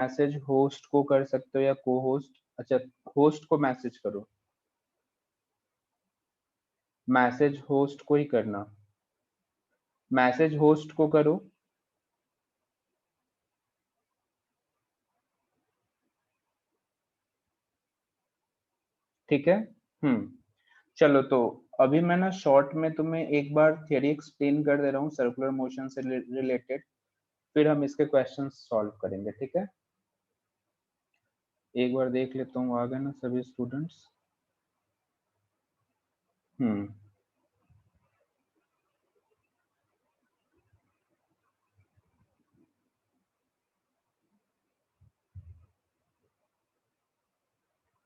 Message host को कर सकते हो या को होस्ट। अच्छा, होस्ट को मैसेज करो, मैसेज होस्ट को ही करना, मैसेज होस्ट को करो। ठीक है। चलो, तो अभी मैं ना शॉर्ट में तुम्हें एक बार थियरी एक्सप्लेन कर दे रहा हूँ सर्कुलर मोशन से रिलेटेड, फिर हम इसके क्वेश्चंस सॉल्व करेंगे। ठीक है, एक बार देख लेता हूँ आ गए ना सभी स्टूडेंट्स। हम्म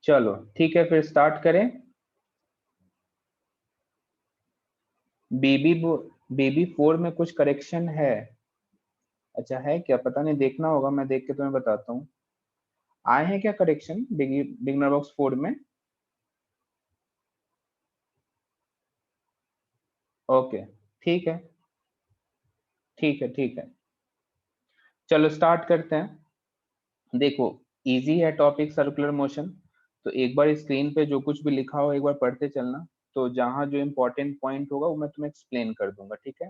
चलो ठीक है, फिर स्टार्ट करें। बेबी बेबी 4 में कुछ करेक्शन है? अच्छा, है क्या? पता नहीं, देखना होगा, मैं देख के तुम्हें बताता हूँ। आए हैं क्या करेक्शन बिगनर बॉक्स 4 में? ओके, ठीक है, ठीक है, ठीक है। चलो स्टार्ट करते हैं। देखो, इजी है टॉपिक सर्कुलर मोशन, तो एक बार स्क्रीन पे जो कुछ भी लिखा हो एक बार पढ़ते चलना। तो जहां जो इम्पोर्टेंट पॉइंट होगा वो मैं तुम्हें एक्सप्लेन कर दूंगा। ठीक है,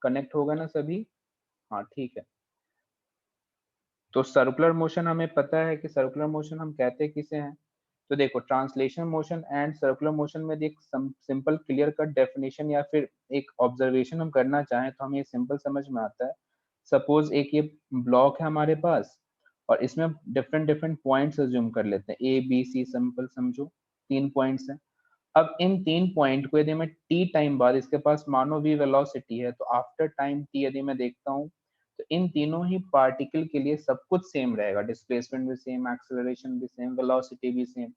कनेक्ट होगा ना सभी? हाँ, ठीक है। तो सर्कुलर मोशन हमें पता है कि सर्कुलर मोशन हम कहते किसे हैं। तो देखो, translation motion and circular motion में एक सिंपल क्लियर कट डेफिनेशन या फिर एक ऑब्जर्वेशन हम करना चाहें तो हमें ये सिंपल समझ में आता है। सपोज एक ये ब्लॉक है हमारे पास, और इसमें डिफरेंट डिफरेंट पॉइंट्स अज्यूम कर लेते हैं, ए बी सी, सिंपल समझो 3 पॉइंट्स हैं। अब इन 3 पॉइंट को यदि मैं टी टाइम बाद इसके पास मानो वी वेलोसिटी है, तो आफ्टर टाइम टी यदि मैं देखता हूँ तो इन तीनों ही पार्टिकल के लिए सब कुछ सेम रहेगा, डिस्प्लेसमेंट भी सेम, एक्सेलरेशन भी सेम, वेलोसिटी भी सेम।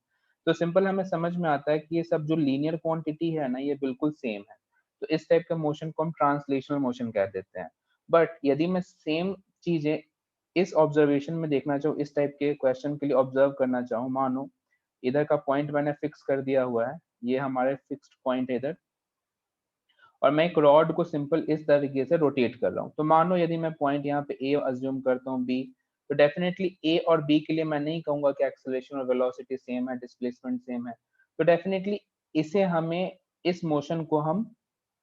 तो सिंपल हमें समझ में आता है कि ये सब जो लीनियर क्वांटिटी है ना, ये बिल्कुल सेम है। तो इस टाइप का मोशन को हम ट्रांसलेशनल मोशन कह देते हैं। बट यदि मैं सेम चीजें इस ऑब्जर्वेशन में देखना चाहूँ, इस टाइप के क्वेश्चन के लिए ऑब्जर्व करना चाहूँ, मानो इधर का पॉइंट मैंने फिक्स कर दिया हुआ है, ये हमारे फिक्स्ड पॉइंट है इधर, और मैं एक रॉड को सिंपल इस तरीके से रोटेट कर रहा हूँ। तो मानो यदि मैं पॉइंट यहाँ पे ए अज्यूम करता हूँ, बी, तो डेफिनेटली ए और बी के लिए मैं नहीं कहूंगा कि एक्सेलरेशन और वेलोसिटी सेम है, डिस्प्लेसमेंट सेम है। तो डेफिनेटली इसे हमें, इस मोशन को हम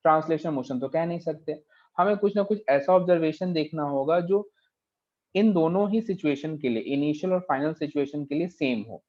ट्रांसलेशन मोशन तो कह नहीं सकते। हमें कुछ ना कुछ ऐसा ऑब्जर्वेशन देखना होगा जो इन दोनों ही सिचुएशन के लिए, इनिशियल और फाइनल सिचुएशन के लिए सेम हो।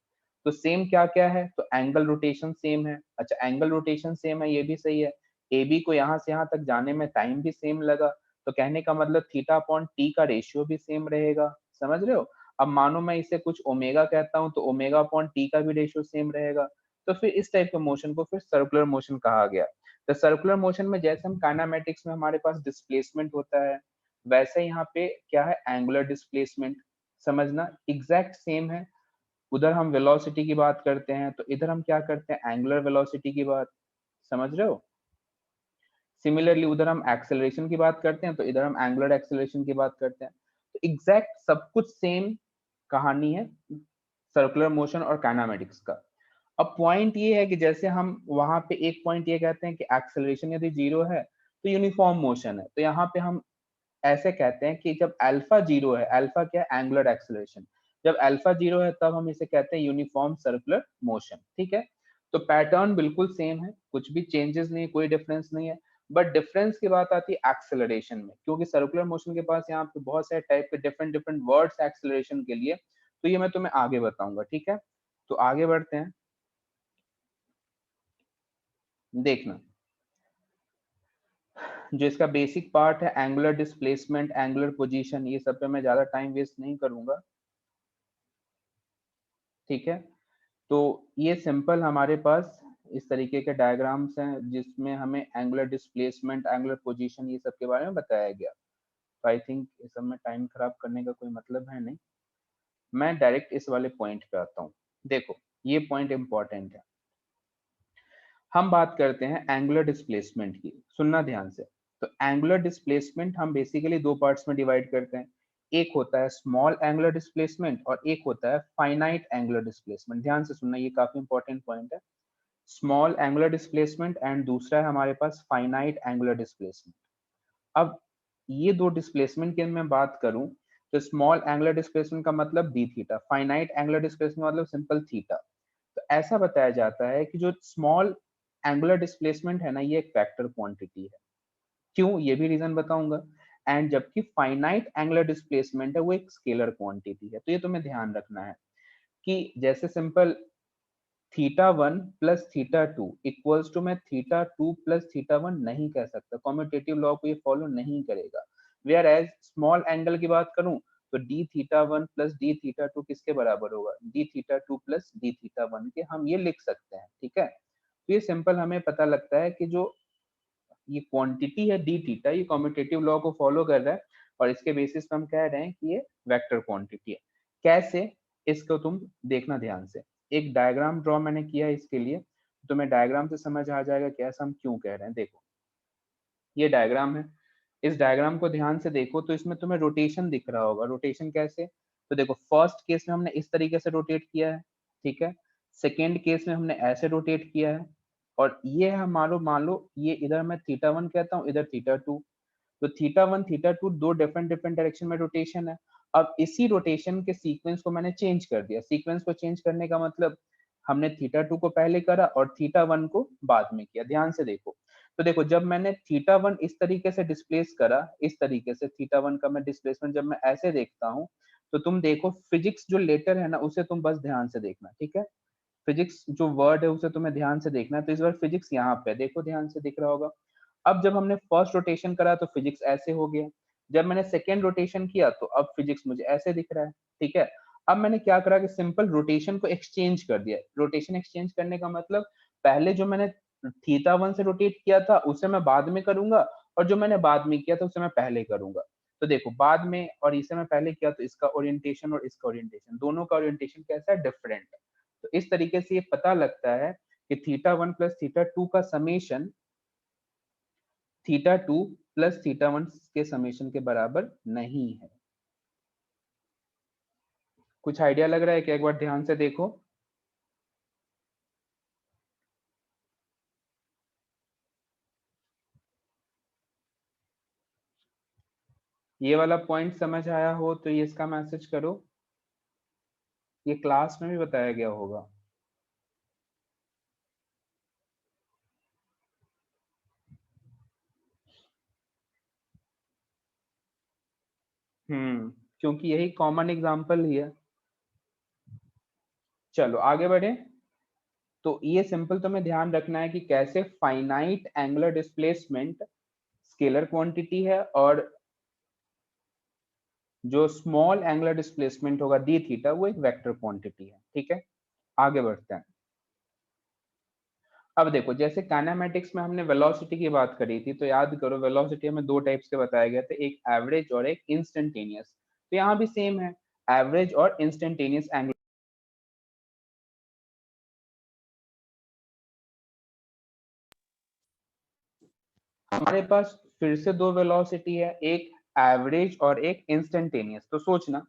तो सेम क्या क्या है? तो एंगल रोटेशन सेम है। अच्छा, एंगल रोटेशन सेम है, ये भी सही है। ए बी को यहाँ से यहाँ तक जाने में टाइम भी सेम लगा, तो कहने का मतलब थीटा अपॉन टी का रेशियो भी सेम रहेगा। समझ रहे हो? अब मानो मैं इसे कुछ ओमेगा कहता हूँ, तो ओमेगा अपॉन टी का भी रेशियो सेम रहेगा। तो फिर इस टाइप के मोशन को फिर सर्कुलर मोशन कहा गया। तो सर्कुलर मोशन में जैसे हम काइनेमेटिक्स में हमारे पास डिस्प्लेसमेंट होता है, वैसे यहाँ पे क्या है? Angular displacement. समझना, एग्जैक्ट सेम है। उधर हम वेलोसिटी की बात करते हैं, तो इधर हम क्या करते हैं? एंगुलर वेलोसिटी की बात। समझ रहे हो? सिमिलरली उधर हम एक्सेलरेशन की बात करते हैं, तो इधर हम एंगुलर एक्सेलरेशन की बात करते हैं। तो एग्जैक्ट सब कुछ सेम कहानी है सर्कुलर मोशन और काइनेमेटिक्स का। अब पॉइंट ये है कि जैसे हम वहां पे एक पॉइंट ये कहते हैं कि एक्सेलरेशन यदि 0 है तो यूनिफॉर्म मोशन है, तो यहाँ पे हम ऐसे कहते हैं कि जब अल्फा 0 है, अल्फा क्या है? Angular acceleration. जब अल्फा 0 है तब हम इसे कहते हैं यूनिफॉर्म सर्कुलर मोशन। ठीक है, तो पैटर्न बिल्कुल सेम है, कुछ भी चेंजेस नहीं, कोई डिफरेंस नहीं है। बट डिफरेंस की बात आती है एक्सेलरेशन में, क्योंकि सर्कुलर मोशन के पास यहाँ पे बहुत सारे टाइप के डिफरेंट डिफरेंट वर्ड्स एक्सेलरेशन के लिए, तो ये मैं तुम्हें आगे बताऊंगा। ठीक है, तो आगे बढ़ते हैं। देखना, जो इसका बेसिक पार्ट है एंगुलर डिस्प्लेसमेंट, एंगुलर पोजीशन, ये सब पे मैं ज्यादा टाइम वेस्ट नहीं करूंगा। ठीक है, तो ये सिंपल हमारे पास इस तरीके के डायग्राम्स हैं जिसमें हमें एंगुलर डिस्प्लेसमेंट, एंगुलर पोजीशन, ये सब के बारे में बताया गया। तो आई थिंक इस सब में टाइम खराब करने का कोई मतलब है नहीं, मैं डायरेक्ट इस वाले पॉइंट पे आता हूँ। देखो, ये पॉइंट इंपॉर्टेंट है। हम बात करते हैं एंगुलर डिस्प्लेसमेंट की, सुनना ध्यान से। तो एंगुलर डिस्प्लेसमेंट हम बेसिकली दो पार्ट्स में डिवाइड करते हैं। एक होता है स्मॉल एंगुलर डिस्प्लेसमेंट और एक होता है फाइनाइट एंगुलर डिस्प्लेसमेंट। ध्यान से सुनना, ये काफी इंपॉर्टेंट पॉइंट है। स्मॉल एंगुलर डिस्प्लेसमेंट एंड दूसरा है हमारे पास फाइनाइट एंगुलर डिस्प्लेसमेंट। अब ये दो डिस्प्लेसमेंट की मैं बात करूं, तो स्मॉल एंगुलर डिस्प्लेसमेंट का मतलब D theta, finite angular displacement मतलब सिंपल थीटा। तो ऐसा बताया जाता है कि जो स्मॉल एंगुलर डिस्प्लेसमेंट है ना, ये एक वेक्टर क्वांटिटी है। क्यों, ये भी रीजन बताऊंगा। एंड जबकि फाइनाइट एंगुलर डिस्प्लेसमेंट है वो एक स्केलर क्वांटिटी है। तो ये तुम्हें ध्यान रखना है कि जैसे simple theta one plus theta two equals to मैं theta two plus theta one नहीं कह सकता, कॉम्यूटेटिव लॉ को ये फॉलो नहीं करेगा। वेयर एज स्मॉल एंगल की बात करूं तो D theta one plus D theta two किसके बराबर होगा, d theta two plus D theta one के, हम ये लिख सकते हैं। ठीक है, तो ये सिंपल हमें पता लगता है कि जो ये क्वांटिटी है डी थीटा, ये कॉम्यूटेटिव लॉ को फॉलो कर रहा है और इसके बेसिस पे हम कह रहे हैं कि ये वेक्टर क्वांटिटी है। कैसे, इसको तुम देखना ध्यान से। एक डायग्राम ड्रॉ मैंने किया है इसके लिए, तो मैं डायग्राम से समझ आ जाएगा कि ऐसा हम क्यों कह रहे हैं। देखो ये डायग्राम है, इस डायग्राम को ध्यान से देखो तो इसमें तुम्हें रोटेशन दिख रहा होगा। रोटेशन कैसे, तो देखो फर्स्ट केस में हमने इस तरीके से रोटेट किया है, ठीक है। सेकेंड केस में हमने ऐसे रोटेट किया है, और ये हमारो मान लो ये इधर मैं थीटा वन कहता हूँ, इधर थीटा टू। तो थीटा वन थीटा टू दो डिफरेंट डिफरेंट डायरेक्शन में रोटेशन है। अब इसी रोटेशन के सीक्वेंस को मैंने चेंज कर दिया। सीक्वेंस को चेंज करने का मतलब हमने थीटा टू को पहले करा और थीटा वन को बाद में किया। ध्यान से देखो, तो देखो जब मैंने थीटा वन इस तरीके से डिस्प्लेस करा, इस तरीके से थीटा वन का मैं डिस्प्लेसमेंट जब मैं ऐसे देखता हूँ, तो तुम देखो फिजिक्स जो लेटर है ना उसे तुम बस ध्यान से देखना, ठीक है। फिजिक्स जो वर्ड है उसे तुम्हें ध्यान से देखना है। तो इस बार फिजिक्स यहाँ पे देखो, ध्यान से दिख रहा होगा। अब जब हमने फर्स्ट रोटेशन करा तो फिजिक्स ऐसे हो गया, जब मैंने सेकेंड रोटेशन किया तो अब फिजिक्स मुझे ऐसे दिख रहा है, ठीक है। अब मैंने क्या करा कि सिंपल रोटेशन को एक्सचेंज कर दिया। रोटेशन एक्सचेंज करने का मतलब पहले जो मैंने थीटा वन से रोटेट किया था उसे मैं बाद में करूंगा, और जो मैंने बाद में किया था उसे मैं पहले करूंगा। तो देखो बाद में और इसे मैं पहले किया तो इसका ओरिएंटेशन और इसका ओरिएंटेशन, दोनों का ओरिएंटेशन कैसा है, डिफरेंट है। तो इस तरीके से ये पता लगता है कि theta one plus theta two का summation theta two plus theta one के समेशन के बराबर नहीं है। कुछ आइडिया लग रहा है कि एक बार ध्यान से देखो। ये वाला पॉइंट समझ आया हो तो ये इसका मैसेज करो, ये क्लास में भी बताया गया होगा। क्योंकि यही कॉमन एग्जांपल ही है। चलो आगे बढ़े। तो ये सिंपल तुम्हें ध्यान रखना है कि कैसे finite angular displacement scalar quantity है, और जो स्मॉल एंगुलर डिस्प्लेसमेंट होगा डी थीटा वो एक वेक्टर क्वांटिटी है, ठीक है। आगे बढ़ते हैं। अब देखो जैसे काइनेमेटिक्स में हमने वेलोसिटी की बात करी थी, तो याद करो वेलोसिटी हमें दो टाइप्स के बताए गए थे, एक एवरेज और एक इंस्टेंटेनियस। तो यहाँ भी सेम है, एवरेज और इंस्टेंटेनियस एंगुलर। हमारे पास फिर से दो वेलोसिटी है, एक एवरेज और एक इंस्टेंटेनियस। तो सोचना,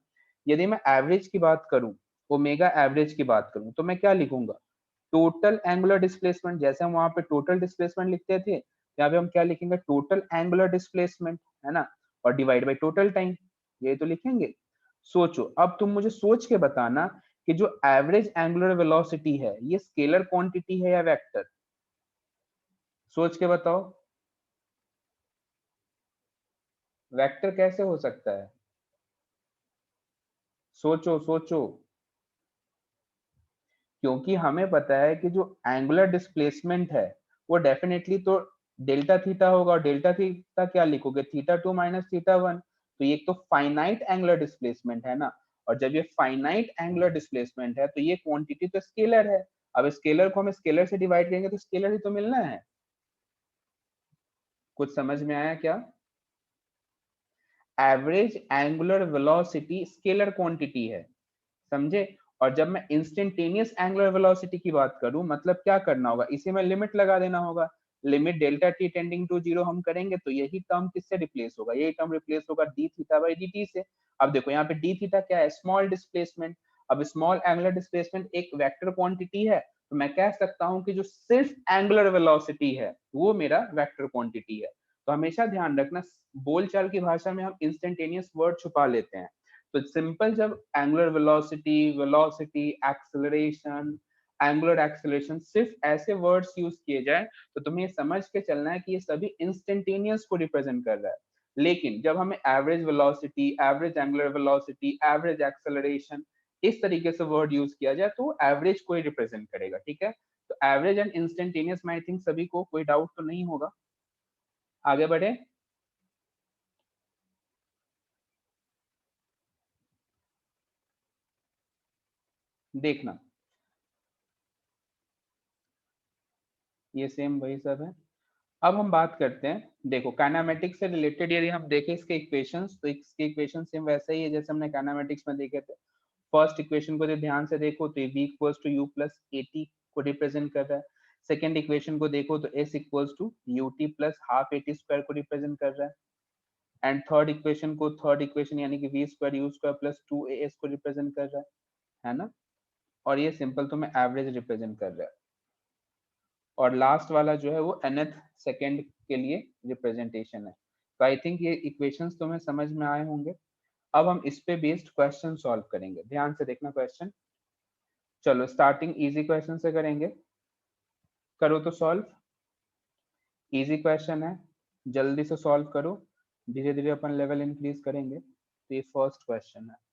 यदि मैं एवरेज की बात करूं, ओमेगा एवरेज की बात करूं, तो मैं क्या लिखूंगा, टोटल एंगुलर डिस्प्लेसमेंट। जैसे हम वहां पे टोटल डिस्प्लेसमेंट लिखते थे, यहाँ पे हम क्या लिखेंगे, टोटल एंगुलर डिस्प्लेसमेंट, है ना, और डिवाइड बाई टोटल टाइम, ये तो लिखेंगे। सोचो, अब तुम मुझे सोच के बताना कि जो एवरेज एंगुलर वेलोसिटी है ये स्केलर क्वांटिटी है या वेक्टर, सोच के बताओ। वेक्टर कैसे हो सकता है, सोचो सोचो। क्योंकि हमें पता है कि जो एंगुलर डिस्प्लेसमेंट है वो डेफिनेटली तो डेल्टा थीटा होगा, और डेल्टा थीटा क्या लिखोगे, theta two minus theta one. तो ये तो फाइनाइट एंगुलर डिस्प्लेसमेंट है ना, और जब ये फाइनाइट एंगुलर डिस्प्लेसमेंट है तो ये क्वांटिटी तो स्केलर है। अब स्केलर को हम स्केलर से डिवाइड करेंगे तो स्केलर ही तो मिलना है। कुछ समझ में आया क्या, average angular velocity scalar quantity है, समझे। और जब मैं इंस्टेंटेनियस एंगुलर वेलोसिटी की बात करूं, मतलब क्या करना होगा, इसे में लिमिट लगा देना होगा। Limit delta t tending to zero हम करेंगे तो यही टर्म किससे रिप्लेस होगा, यही टर्म रिप्लेस होगा d theta by d t से। अब देखो यहाँ पे डी थीटा क्या है, स्मॉल डिस्प्लेसमेंट। अब स्मॉल एंगुलर डिस्प्लेसमेंट एक वेक्टर क्वांटिटी है, तो मैं कह सकता हूं कि जो सिर्फ एंगुलर वेलोसिटी है वो मेरा वेक्टर क्वांटिटी है। तो हमेशा ध्यान रखना, बोलचाल की भाषा में हम इंस्टेंटेनियस वर्ड छुपा लेते हैं। तो सिंपल जब angular velocity, velocity, acceleration, angular acceleration, सिर्फ ऐसे वर्ड्स यूज किए जाए तो तुम्हें समझ के चलना है कि ये सभी इंस्टेंटेनियस को रिप्रेजेंट कर रहा है। लेकिन जब हमें average velocity, average angular velocity, average acceleration इस तरीके से वर्ड यूज किया जाए तो एवरेज को ही रिप्रेजेंट करेगा, ठीक है। तो एवरेज एंड इंस्टेंटेनियस में आई थिंक सभी को कोई डाउट तो नहीं होगा। आगे बढ़े। देखना, ये सेम वही सब है। अब हम बात करते हैं, देखो काइनेमेटिक्स से रिलेटेड यदि हम देखें इसके इक्वेशंस, तो इसके इक्वेशन सेम वैसे ही है जैसे हमने काइनेमेटिक्स में देखे थे। फर्स्ट इक्वेशन को जो ध्यान से देखो तो v equals to u plus at को रिप्रेजेंट कर रहा है। सेकंड इक्वेशन को देखो तो s equals to ut plus half at square को रिप्रेजेंट कर रहा है। एंड थर्ड इक्वेशन को, थर्ड इक्वेशन यानी कि v square u square plus 2as को रिप्रेजेंट कर रहा है ना। और ये सिंपल तुम्हें एवरेज रिप्रेजेंट कर रहा है। और लास्ट वाला जो है वो nth सेकंड के लिए रिप्रेजेंटेशन है। तो आई थिंक ये इक्वेशंस तुम्हें समझ में आए होंगे। अब हम इस पे बेस्ड क्वेश्चन सॉल्व करेंगे, ध्यान से देखना क्वेश्चन। चलो स्टार्टिंग इजी क्वेश्चन से करेंगे, करो तो सॉल्व। इजी क्वेश्चन है, जल्दी से सॉल्व करो, धीरे धीरे अपन लेवल इंक्रीज करेंगे। तो ये फर्स्ट क्वेश्चन है।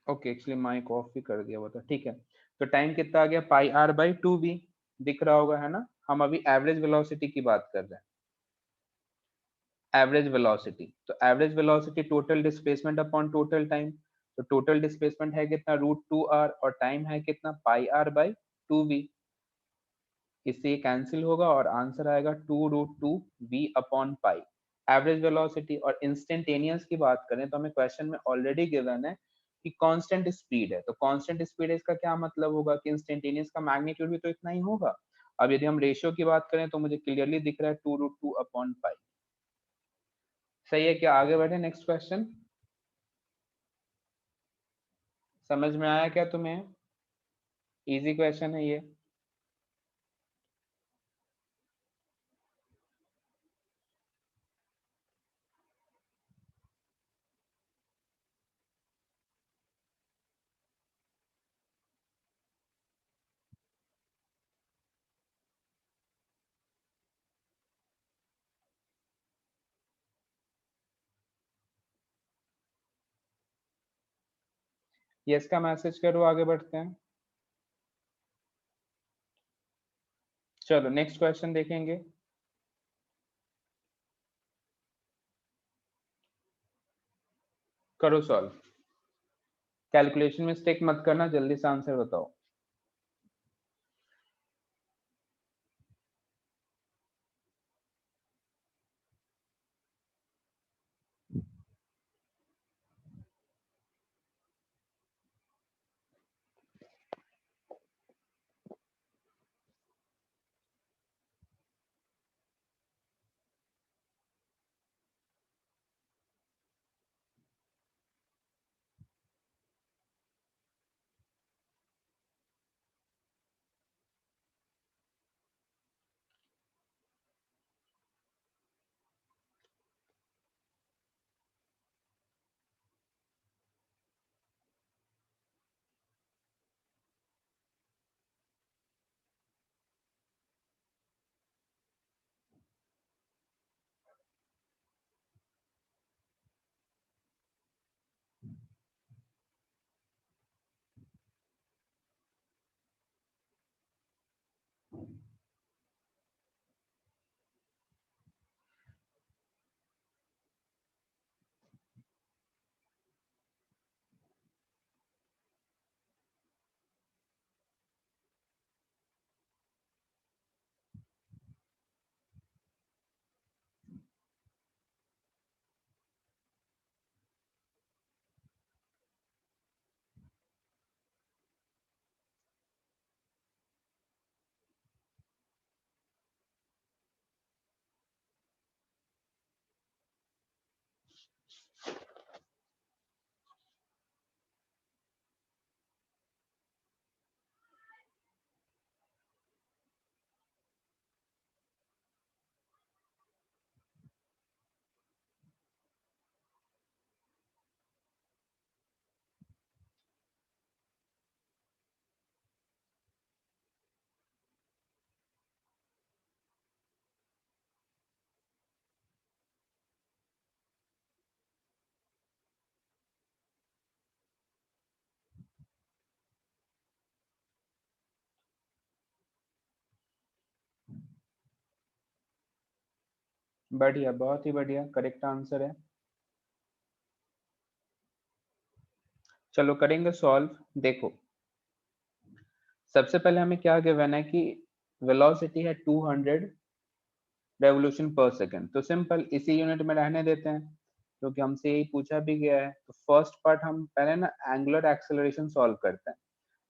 ओके, एक्चुअली माइक ऑफ भी कर दिया हुआ था, ठीक है। तो टाइम कितना आ गया, पाई आर बाई 2v, दिख रहा होगा है ना। हम अभी एवरेज वेलोसिटी की बात कर रहे हैं, एवरेज वेलोसिटी। तो average velocity total displacement upon total time. तो टोटल डिस्प्लेसमेंट है कितना, √2r, और टाइम है कितना, पाई आर बाई 2v। इससे ये कैंसिल होगा और आंसर आएगा 2√2v upon pi. Average velocity. और इंस्टेंटेनियस की बात करें तो हमें क्वेश्चन में ऑलरेडी गिवन है कि कांस्टेंट स्पीड है। तो कांस्टेंट स्पीड है, इसका क्या मतलब होगा कि इंस्टेंटेनियस का मैग्नीट्यूड भी तो इतना ही होगा। अब यदि हम रेशियो की बात करें तो मुझे क्लियरली दिख रहा है 2√2 अपॉन पाई। सही है क्या, आगे बढ़े नेक्स्ट क्वेश्चन। समझ में आया क्या तुम्हें, इजी क्वेश्चन है ये। यस का मैसेज करो, आगे बढ़ते हैं। चलो नेक्स्ट क्वेश्चन देखेंगे। करो सॉल्व, कैलकुलेशन मिस्टेक मत करना, जल्दी से आंसर बताओ। बढ़िया, बहुत ही बढ़िया, करेक्ट आंसर है। चलो करेंगे सॉल्व। देखो सबसे पहले हमें क्या गिवन है कि वेलोसिटी है 200 रेवोल्यूशन पर सेकंड, तो सिंपल इसी यूनिट में रहने देते हैं क्योंकि हमसे यही पूछा भी गया है। तो फर्स्ट पार्ट हम पहले ना एंगुलर एक्सेलरेशन सॉल्व करते हैं।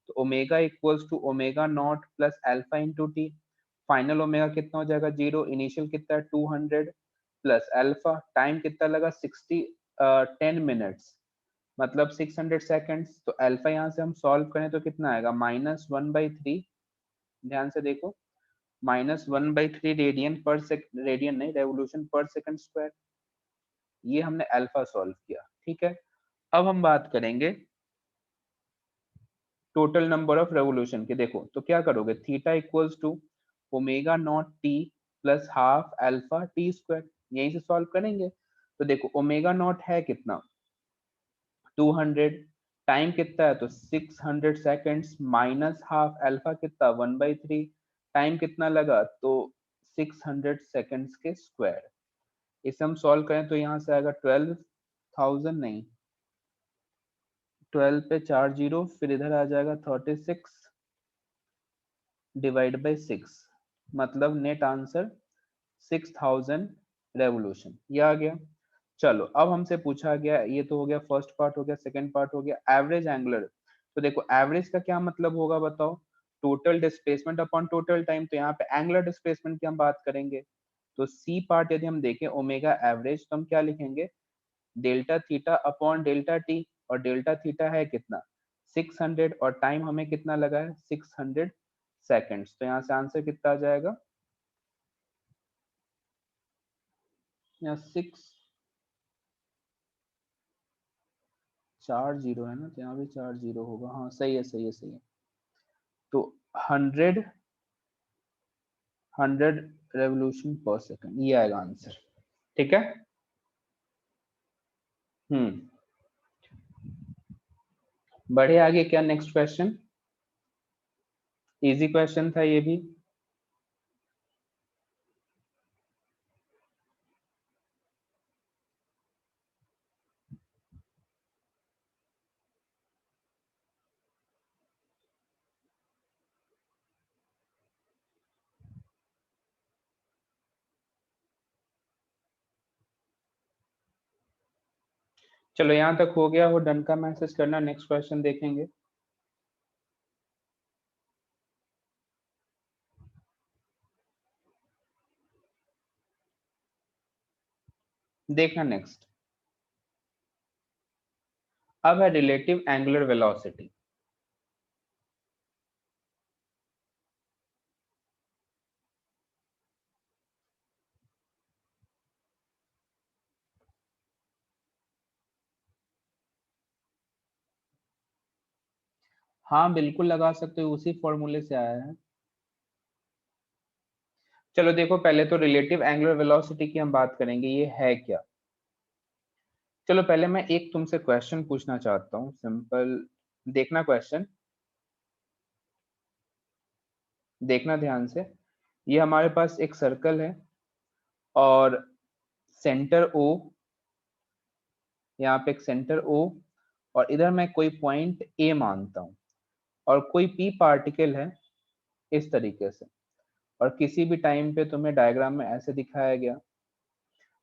तो omega equals to omega naught plus alpha into t. Final omega कितना हो जाएगा 0, इनिशियल कितना है 200 प्लस अल्फा, टाइम कितना लगा 10 मिनट्स, मतलब 600 सेकेंड्स। तो अल्फा यहाँ से हम सॉल्व करें तो कितना आएगा -1/3। ध्यान से देखो, -1/3 रेडियन पर सेकंड, रेडियन नहीं रेवोल्यूशन पर सेकंड स्क्वायर। ये हमने अल्फा सॉल्व किया, ठीक है। अब हम बात करेंगे टोटल नंबर ऑफ रेवोल्यूशन के। देखो तो क्या करोगे, theta equals to omega naught t plus half alpha t square, यहीं से सॉल्व करेंगे। तो देखो ओमेगा नॉट है कितना 200, टाइम कितना है तो 600 सेकेंड्स, माइनस हाफ अल्फा कितना 1/3, टाइम कितना लगा तो 600 सेकेंड्स के स्क्वायर। इसे हम सॉल्व करें तो यहाँ से आएगा 12,000 नहीं, 12 पे 4 जीरो, फिर इधर आ जाएगा 36 डिवाइड बाई 6, मतलब नेट आंसर 6000 रेवोल्यूशन, ये आ गया। चलो अब हमसे पूछा गया, ये तो हो गया फर्स्ट पार्ट हो गया, सेकंड पार्ट हो गया एवरेज एंगुलर। तो देखो एवरेज का क्या मतलब होगा बताओ, total displacement upon total time. तो यहाँ पे एंगुलर डिस्प्लेसमेंट की हम बात करेंगे। तो सी पार्ट यदि हम देखें ओमेगा एवरेज, तो हम क्या लिखेंगे delta theta upon delta T, और डेल्टा थीटा है कितना 600, और टाइम हमें कितना लगा है 600 सेकेंड्स। तो यहाँ से आंसर कितना आ जाएगा, यहाँ 4 जीरो है ना, तो यहाँ भी 4 जीरो होगा। हाँ सही है, सही है, सही है। तो 100 रेवोल्यूशन पर सेकंड, ये आएगा आंसर, ठीक है। हम्म, बढ़े आगे, क्या नेक्स्ट क्वेश्चन, इजी क्वेश्चन था ये भी। चलो यहाँ तक हो गया, वो डन का मैसेज करना, नेक्स्ट क्वेश्चन देखेंगे। देखना नेक्स्ट। अब है रिलेटिव एंगुलर वेलोसिटी। हाँ बिल्कुल लगा सकते हो, उसी फॉर्मूले से आया है। चलो देखो, पहले तो रिलेटिव एंगुलर वेलोसिटी की हम बात करेंगे, ये है क्या। चलो पहले मैं एक तुमसे क्वेश्चन पूछना चाहता हूँ, सिंपल। देखना क्वेश्चन, देखना ध्यान से। ये हमारे पास एक सर्कल है और सेंटर ओ, यहाँ पे एक सेंटर ओ, और इधर मैं कोई पॉइंट ए मानता हूँ, और कोई पी पार्टिकल है इस तरीके से, और किसी भी टाइम पे तुम्हें डायग्राम में ऐसे दिखाया गया।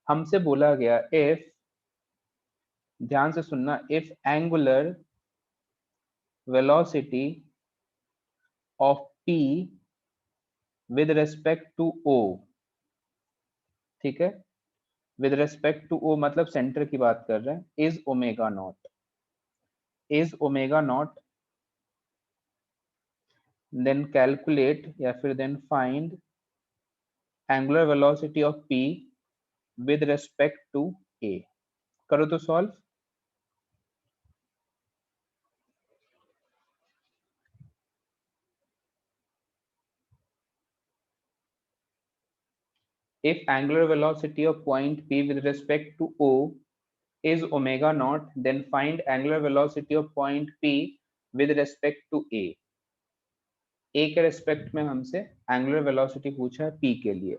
हमसे बोला गया इफ, ध्यान से सुनना, if angular velocity of P with respect to O, ठीक है, विद रेस्पेक्ट टू ओ मतलब सेंटर की बात कर रहे हैं, is omega not, is omega not, then calculate या फिर then find angular velocity of P with respect to A. करो तो solve. If angular velocity of point P with respect to O is omega naught, then find angular velocity of point P with respect to A. A के respect में हमसे angular velocity पूछा है P के लिए।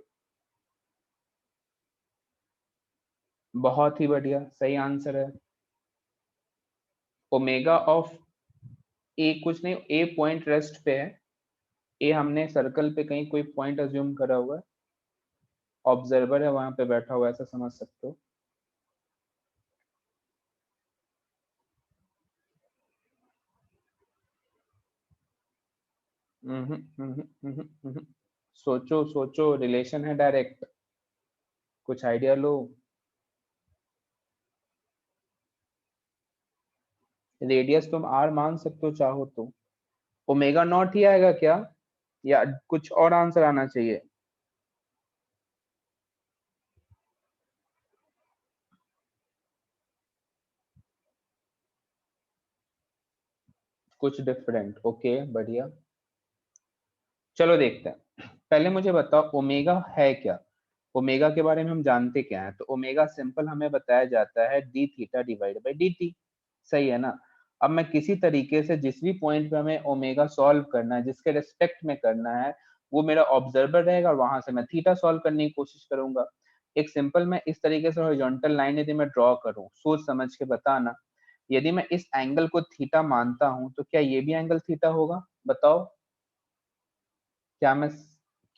बहुत ही बढ़िया, सही आंसर है। ओमेगा ऑफ ए कुछ नहीं, ए पॉइंट रेस्ट पे है, ए हमने सर्कल पे कहीं कोई पॉइंट अज्यूम करा हुआ है, ऑब्जर्वर है वहां पे बैठा हुआ है, ऐसा समझ सकते हो। हम्म हम्म हम्म हम्म। सोचो सोचो, रिलेशन है डायरेक्ट, कुछ आइडिया लो। रेडियस तुम आर मान सकते हो चाहो तो। ओमेगा नॉट ही आएगा क्या, या कुछ और आंसर आना चाहिए। कुछ डिफरेंट, ओके बढ़िया। चलो देखते हैं, पहले मुझे बताओ ओमेगा है क्या। ओमेगा के बारे में हम जानते क्या है, तो ओमेगा सिंपल हमें बताया जाता है d theta divide by d T, सही है ना। अब मैं किसी तरीके से जिस भी पॉइंट पे हमें ओमेगा सॉल्व करना है, जिसके रेस्पेक्ट में करना है, वो मेरा ऑब्जर्वर रहेगा, और वहां से मैं थीटा सॉल्व करने की कोशिश करूंगा। एक सिंपल मैं इस तरीके से हॉरिजॉन्टल लाइन यदि मैं ड्रॉ करूं, सोच समझ के बताना, यदि मैं इस एंगल को थीटा मानता हूं, तो क्या ये भी एंगल थीटा होगा, बताओ। क्या मैं,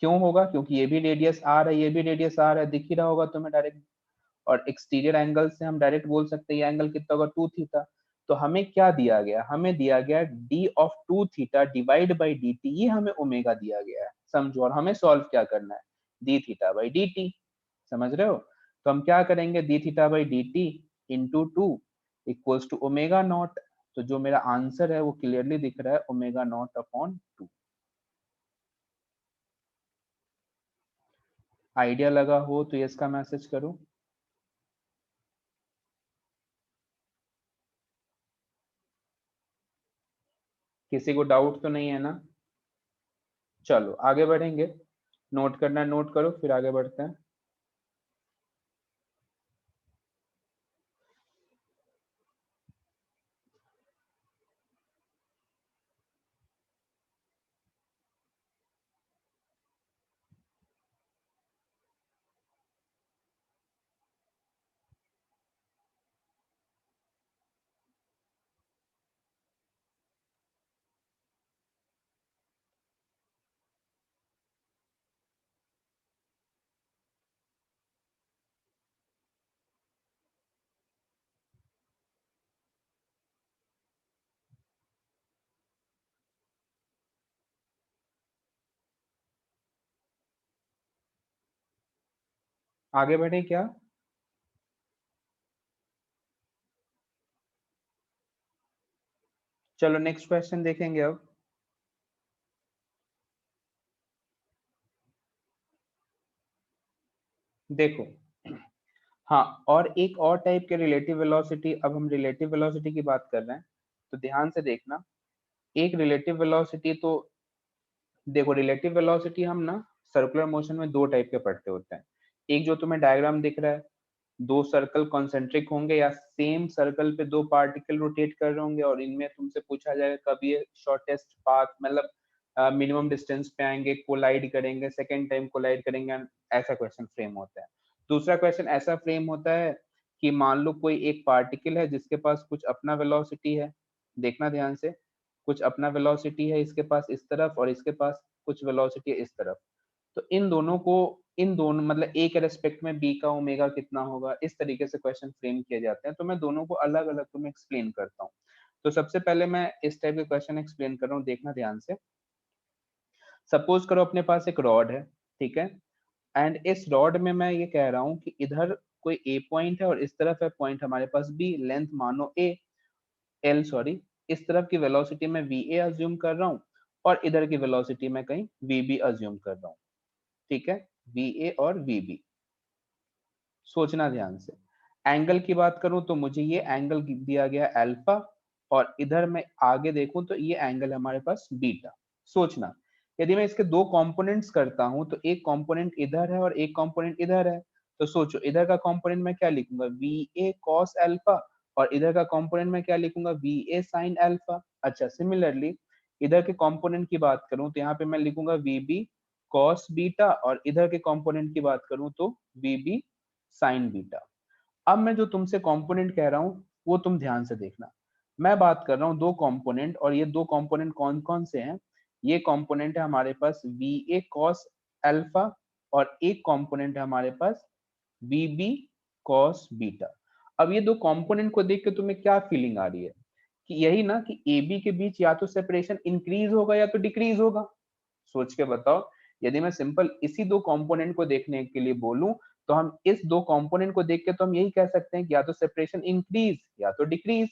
क्यों होगा, क्योंकि ये भी रेडियस आर है, ये भी रेडियस आर है, दिख ही रहा होगा तुम्हें डायरेक्ट। और एक्सटीरियर एंगल से हम डायरेक्ट बोल सकते हैं ये एंगल कितना होगा, टू थीटा। तो हमें क्या दिया गया, हमें दिया गया d of two theta divide by d t, ये हमें ओमेगा दिया गया है, समझो। और हमें सॉल्व क्या करना है, d theta by d t, समझ रहे हो। तो हम क्या करेंगे, d theta by d t into two equals to omega naught. तो जो मेरा आंसर है वो क्लियरली दिख रहा है, omega naught upon two. Idea लगा हो तो यस का मैसेज करो। किसी को डाउट तो नहीं है ना। चलो आगे बढ़ेंगे, नोट करना नोट करो, फिर आगे बढ़ते हैं। आगे बढ़े क्या? चलो नेक्स्ट क्वेश्चन देखेंगे अब। देखो, हाँ, और एक और टाइप के रिलेटिव वेलोसिटी, अब हम रिलेटिव वेलोसिटी की बात कर रहे हैं, तो ध्यान से देखना। एक रिलेटिव वेलोसिटी तो देखो, रिलेटिव वेलोसिटी हम ना सर्कुलर मोशन में दो टाइप के पढ़ते होते हैं। एक जो तुम्हें डायग्राम दिख रहा है, दो सर्कल कॉन्सेंट्रिक होंगे या सेम सर्कल पे दो पार्टिकल रोटेट कर रहे होंगे, और इनमें तुमसे पूछा जाएगा कब ये शॉर्टेस्ट पाथ मतलब मिनिमम डिस्टेंस पे आएंगे, कोलाइड करेंगे, सेकेंड टाइम कोलाइड करेंगे, ऐसा क्वेश्चन फ्रेम होता है। दूसरा क्वेश्चन ऐसा फ्रेम होता है कि मान लो कोई एक पार्टिकल है जिसके पास कुछ अपना वेलोसिटी है, देखना ध्यान से, कुछ अपना वेलोसिटी है इसके पास इस तरफ, और इसके पास कुछ वेलोसिटी है इस तरफ। तो इन दोनों को, इन दोनों मतलब ए के रेस्पेक्ट में बी का ओमेगा कितना होगा, इस तरीके से क्वेश्चन फ्रेम किए जाते हैं। तो मैं दोनों को अलग अलग तुम्हें एक्सप्लेन करता हूँ। तो सबसे पहले मैं इस टाइप के क्वेश्चन एक्सप्लेन कर रहा हूँ, देखना ध्यान से। सपोज करो अपने पास एक रॉड है, ठीक है, एंड इस रॉड में मैं ये कह रहा हूँ कि इधर कोई ए पॉइंट है और इस तरफ है पॉइंट हमारे पास बी, लेंथ मानो ए, एल सॉरी, इस तरफ की वेलोसिटी मैं वी ए अज्यूम कर रहा हूँ, और इधर की वेलोसिटी मैं कहीं वी बी अज्यूम कर रहा हूँ, ठीक है, वी ए और वी बी। सोचना ध्यान से। एंगल की बात करूं तो मुझे ये एंगल दिया गया अल्फा, और इधर मैं आगे देखूं तो ये एंगल हमारे पास बीटा। सोचना, यदि मैं इसके दो कंपोनेंट्स करता हूं तो एक कंपोनेंट इधर है और एक कंपोनेंट इधर है, तो सोचो इधर का कंपोनेंट मैं क्या लिखूंगा, वी ए कॉस अल्फा, और इधर का कंपोनेंट मैं क्या लिखूंगा, वी ए साइन अल्फा। अच्छा, सिमिलरली इधर के कंपोनेंट की बात करूं तो यहाँ पे मैं लिखूंगा वी बी कॉस बीटा, और इधर के कंपोनेंट की बात करूं तो वी बी साइन बीटा। अब मैं जो तुमसे कंपोनेंट कह रहा हूं वो तुम ध्यान से देखना। मैं बात कर रहा हूं दो कंपोनेंट, और ये दो कंपोनेंट कौन कौन से हैं? ये कंपोनेंट है हमारे पास वी ए कॉस अल्फा, और एक कंपोनेंट है हमारे पास वी बी कॉस बीटा। अब ये दो कंपोनेंट को देख के तुम्हें क्या फीलिंग आ रही है? कि यही ना कि ए बी के बीच या तो सेपरेशन इंक्रीज होगा या तो डिक्रीज होगा। सोच के बताओ। यदि मैं सिंपल इसी दो कंपोनेंट को देखने के लिए बोलूं, तो हम इस दो कंपोनेंट को देख के तो हम यही कह सकते हैं कि या तो सेपरेशन इंक्रीज या तो डिक्रीज,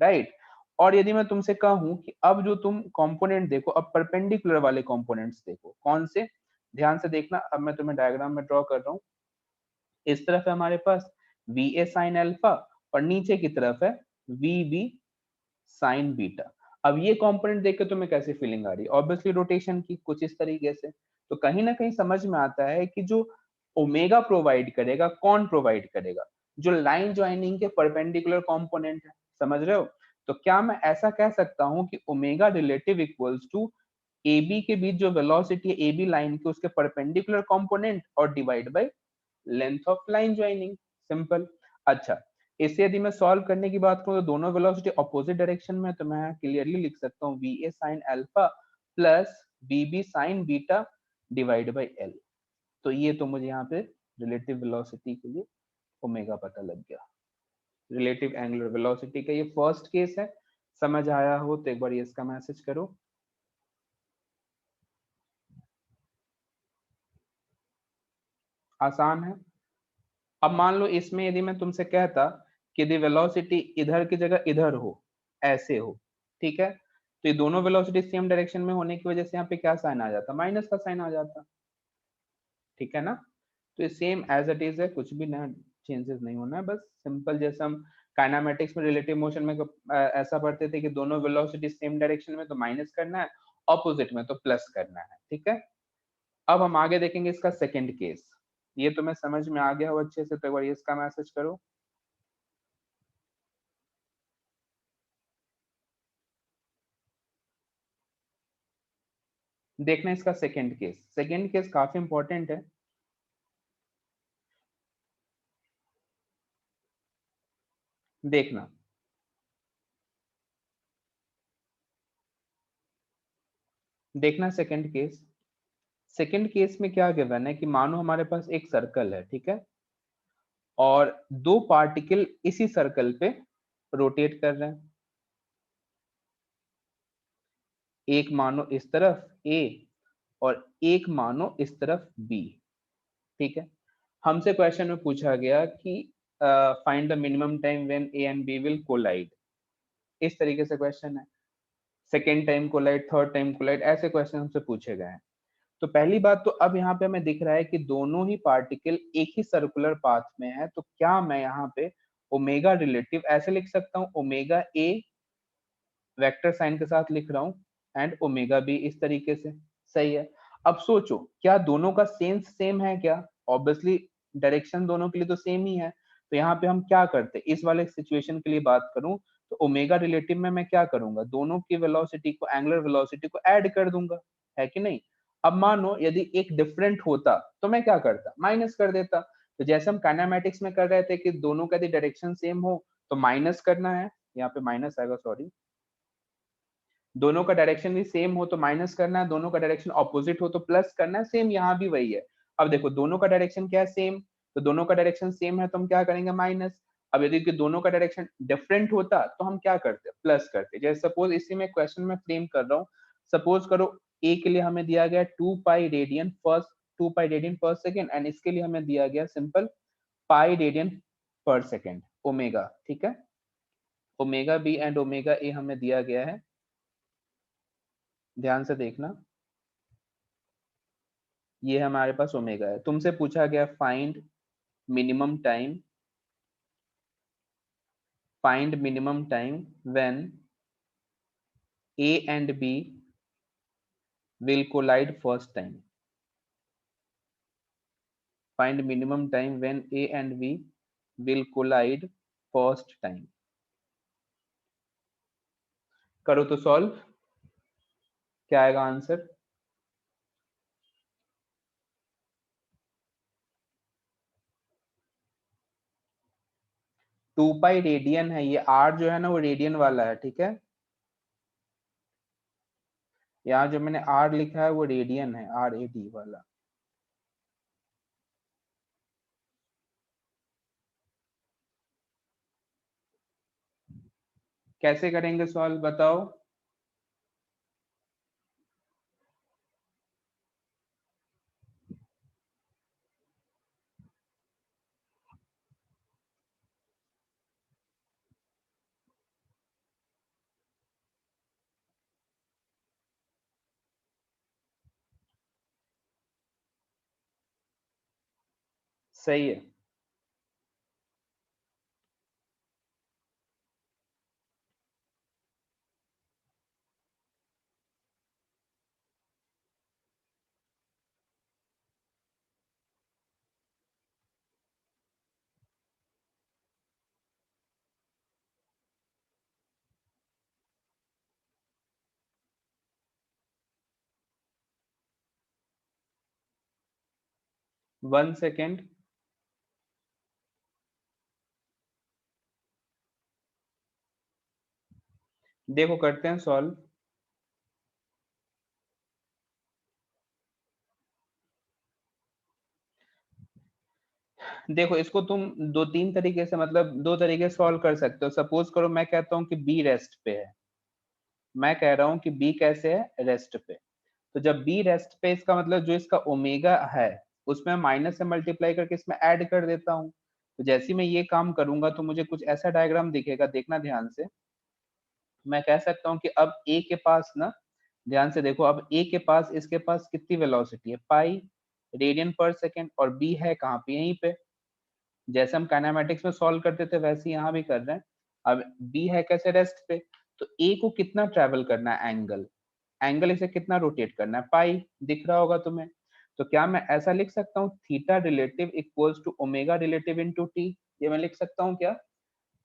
राइट। और यदि मैं तुमसे कहूं कि अब जो तुम कंपोनेंट देखो, अब परपेंडिकुलर वाले कंपोनेंट्स देखो कौन से, ध्यान से देखना। अब मैं तुम्हें डायग्राम में ड्रॉ कर रहा हूं। इस तरफ है हमारे पास वी ए साइन अल्फा, और नीचे की तरफ है वी बी साइन बीटा। अब ये कंपोनेंट देख के तुम्हें कैसी फीलिंग आ रही है? ऑब्वियसली रोटेशन की, कुछ इस तरीके से। तो कहीं ना कहीं समझ में आता है कि जो ओमेगा प्रोवाइड करेगा, कौन प्रोवाइड करेगा? जो लाइन ज्वाइनिंग के परपेंडिकुलर कंपोनेंट है, समझ रहे हो? तो क्या मैं ऐसा कह सकता हूं कि omega relative equals to A B के बीच जो वेलोसिटी है ए बी लाइन के, उसके परपेंडिकुलर कंपोनेंट और divide by length of line joining, simple. अच्छा, इसे यदि मैं सॉल्व करने की बात करूं तो दोनों वेलोसिटी अपोजिट डायरेक्शन में, तो मैं क्लियरली लिख सकता हूं v A sine alpha plus v B sine beta divide by L. तो ये तो मुझे यहाँ पे रिलेटिव वेलोसिटी के लिए ओमेगा पता लग गया। रिलेटिव एंगुलर वेलोसिटी का ये फर्स्ट केस है। समझ आया हो तो एक बार ये इसका मैसेज करो। आसान है। अब मान लो इसमें यदि मैं तुमसे कहता कि यदि वेलोसिटी इधर की जगह इधर हो, ऐसे हो, ठीक है, तो ये दोनों वेलोसिटी सेम डायरेक्शन में होने की वजह से यहाँ पे क्या साइन आ जाता, माइनस का साइन आ जाता, ठीक है ना। तो ये सेम एज इट इज है, कुछ भी नया चेंजेस नहीं होना है, बस सिंपल जैसे हम काइनेमेटिक्स में रिलेटिव मोशन में ऐसा पढ़ते थे कि दोनों वेलोसिटी सेम डायरेक्शन में तो माइनस करना है, ऑपोजिट में तो प्लस करना है, ठीक है। अब हम आगे देखेंगे इसका सेकंड केस। ये तुम्हें समझ में आ गया हो अच्छे से, तो एक बार ये इसका मैसेज करो। देखना इसका सेकंड केस, सेकंड केस काफी इंपॉर्टेंट है। देखना, देखना सेकंड केस। सेकंड केस में क्या गिवन है कि मानो हमारे पास एक सर्कल है, ठीक है, और दो पार्टिकल इसी सर्कल पे रोटेट कर रहे हैं। एक मानो इस तरफ ए, और एक मानो इस तरफ बी, ठीक है। हमसे क्वेश्चन में पूछा गया कि find the minimum time when A and B will collide, इस तरीके से क्वेश्चन है। Second time collide, third time collide, ऐसे क्वेश्चन हमसे पूछे गए हैं। तो पहली बात तो अब यहाँ पे हमें दिख रहा है कि दोनों ही पार्टिकल एक ही सर्कुलर पाथ में है, तो क्या मैं यहाँ पे ओमेगा रिलेटिव ऐसे लिख सकता हूँ, ओमेगा ए वेक्टर साइन के साथ लिख रहा हूँ एंड ओमेगा बी इस तरीके से, सही है। अब सोचो क्या दोनों का सेंस सेम है क्या? ऑब्वियसली डायरेक्शन दोनों के लिए तो सेम ही है। तो यहाँ पे हम क्या करते, इस वाले सिचुएशन के लिए बात करूं तो ओमेगा रिलेटिव में मैं क्या करूंगा, दोनों की वेलोसिटी को, एंगुलर वेलोसिटी को ऐड कर दूंगा, है कि नहीं। अब मानो यदि एक डिफरेंट होता तो मैं क्या करता, माइनस कर देता। तो जैसे हम काइनेमैटिक्स में कर रहे थे कि दोनों का यदि डायरेक्शन सेम हो तो माइनस करना है, यहाँ पे माइनस आएगा, सॉरी, दोनों का डायरेक्शन भी सेम हो तो माइनस करना है, दोनों का डायरेक्शन ऑपोजिट हो तो प्लस करना है, सेम यहाँ भी वही है। अब देखो दोनों का डायरेक्शन क्या है, सेम, तो दोनों का डायरेक्शन सेम है तो हम क्या करेंगे, माइनस। अब यदि दोनों का डायरेक्शन डिफरेंट होता तो हम क्या करते, प्लस करते। जैसे सपोज इसी में क्वेश्चन में फ्रेम कर रहा हूँ, सपोज करो ए के लिए हमें दिया गया 2 pi radian per second and इसके लिए हमें दिया गया simple pi radian per second omega, ठीक है। Omega B and omega A हमें दिया गया है, ध्यान से देखना, ये हमारे पास ओमेगा है। तुमसे पूछा गया find minimum time, find minimum time when A and B will collide first time, find minimum time when A and B will collide first time. करो तो सॉल्व, क्या आएगा आंसर? टू पाई रेडियन है, ये आर जो है ना वो रेडियन वाला है, ठीक है। यहाँ जो मैंने आर लिखा है वो रेडियन है, आर ए डी वाला। कैसे करेंगे सॉल्व बताओ? सही है। 1 सेकेंड। देखो करते हैं सॉल्व। देखो इसको तुम दो तीन तरीके से, मतलब दो तरीके से सॉल्व कर सकते हो। सपोज करो मैं कहता हूँ कि बी रेस्ट पे है, मैं कह रहा हूँ कि बी कैसे है, रेस्ट पे। तो जब बी रेस्ट पे, इसका मतलब जो इसका ओमेगा है उसमें माइनस से मल्टीप्लाई करके इसमें ऐड कर देता हूँ। तो जैसे ही मैं ये काम करूंगा तो मुझे कुछ ऐसा डायग्राम दिखेगा, देखना ध्यान से। मैं कह सकता हूँ कि अब ए के पास ना, ध्यान से देखो, अब ए के पास, इसके पास कितनी वेलोसिटी है, पाई रेडियन पर सेकेंड, और बी है कहाँ पे, यहीं पे। जैसे हम काइनेमेटिक्स में सॉल्व करते थे वैसे यहाँ भी कर रहे हैं। अब बी है कैसे, रेस्ट पे। तो ए को कितना ट्रेवल करना है, एंगल, एंगल इसे कितना रोटेट करना है, पाई, दिख रहा होगा तुम्हें। तो क्या मैं ऐसा लिख सकता हूँ, theta relative equals to omega relative into t, ये मैं लिख सकता हूँ क्या,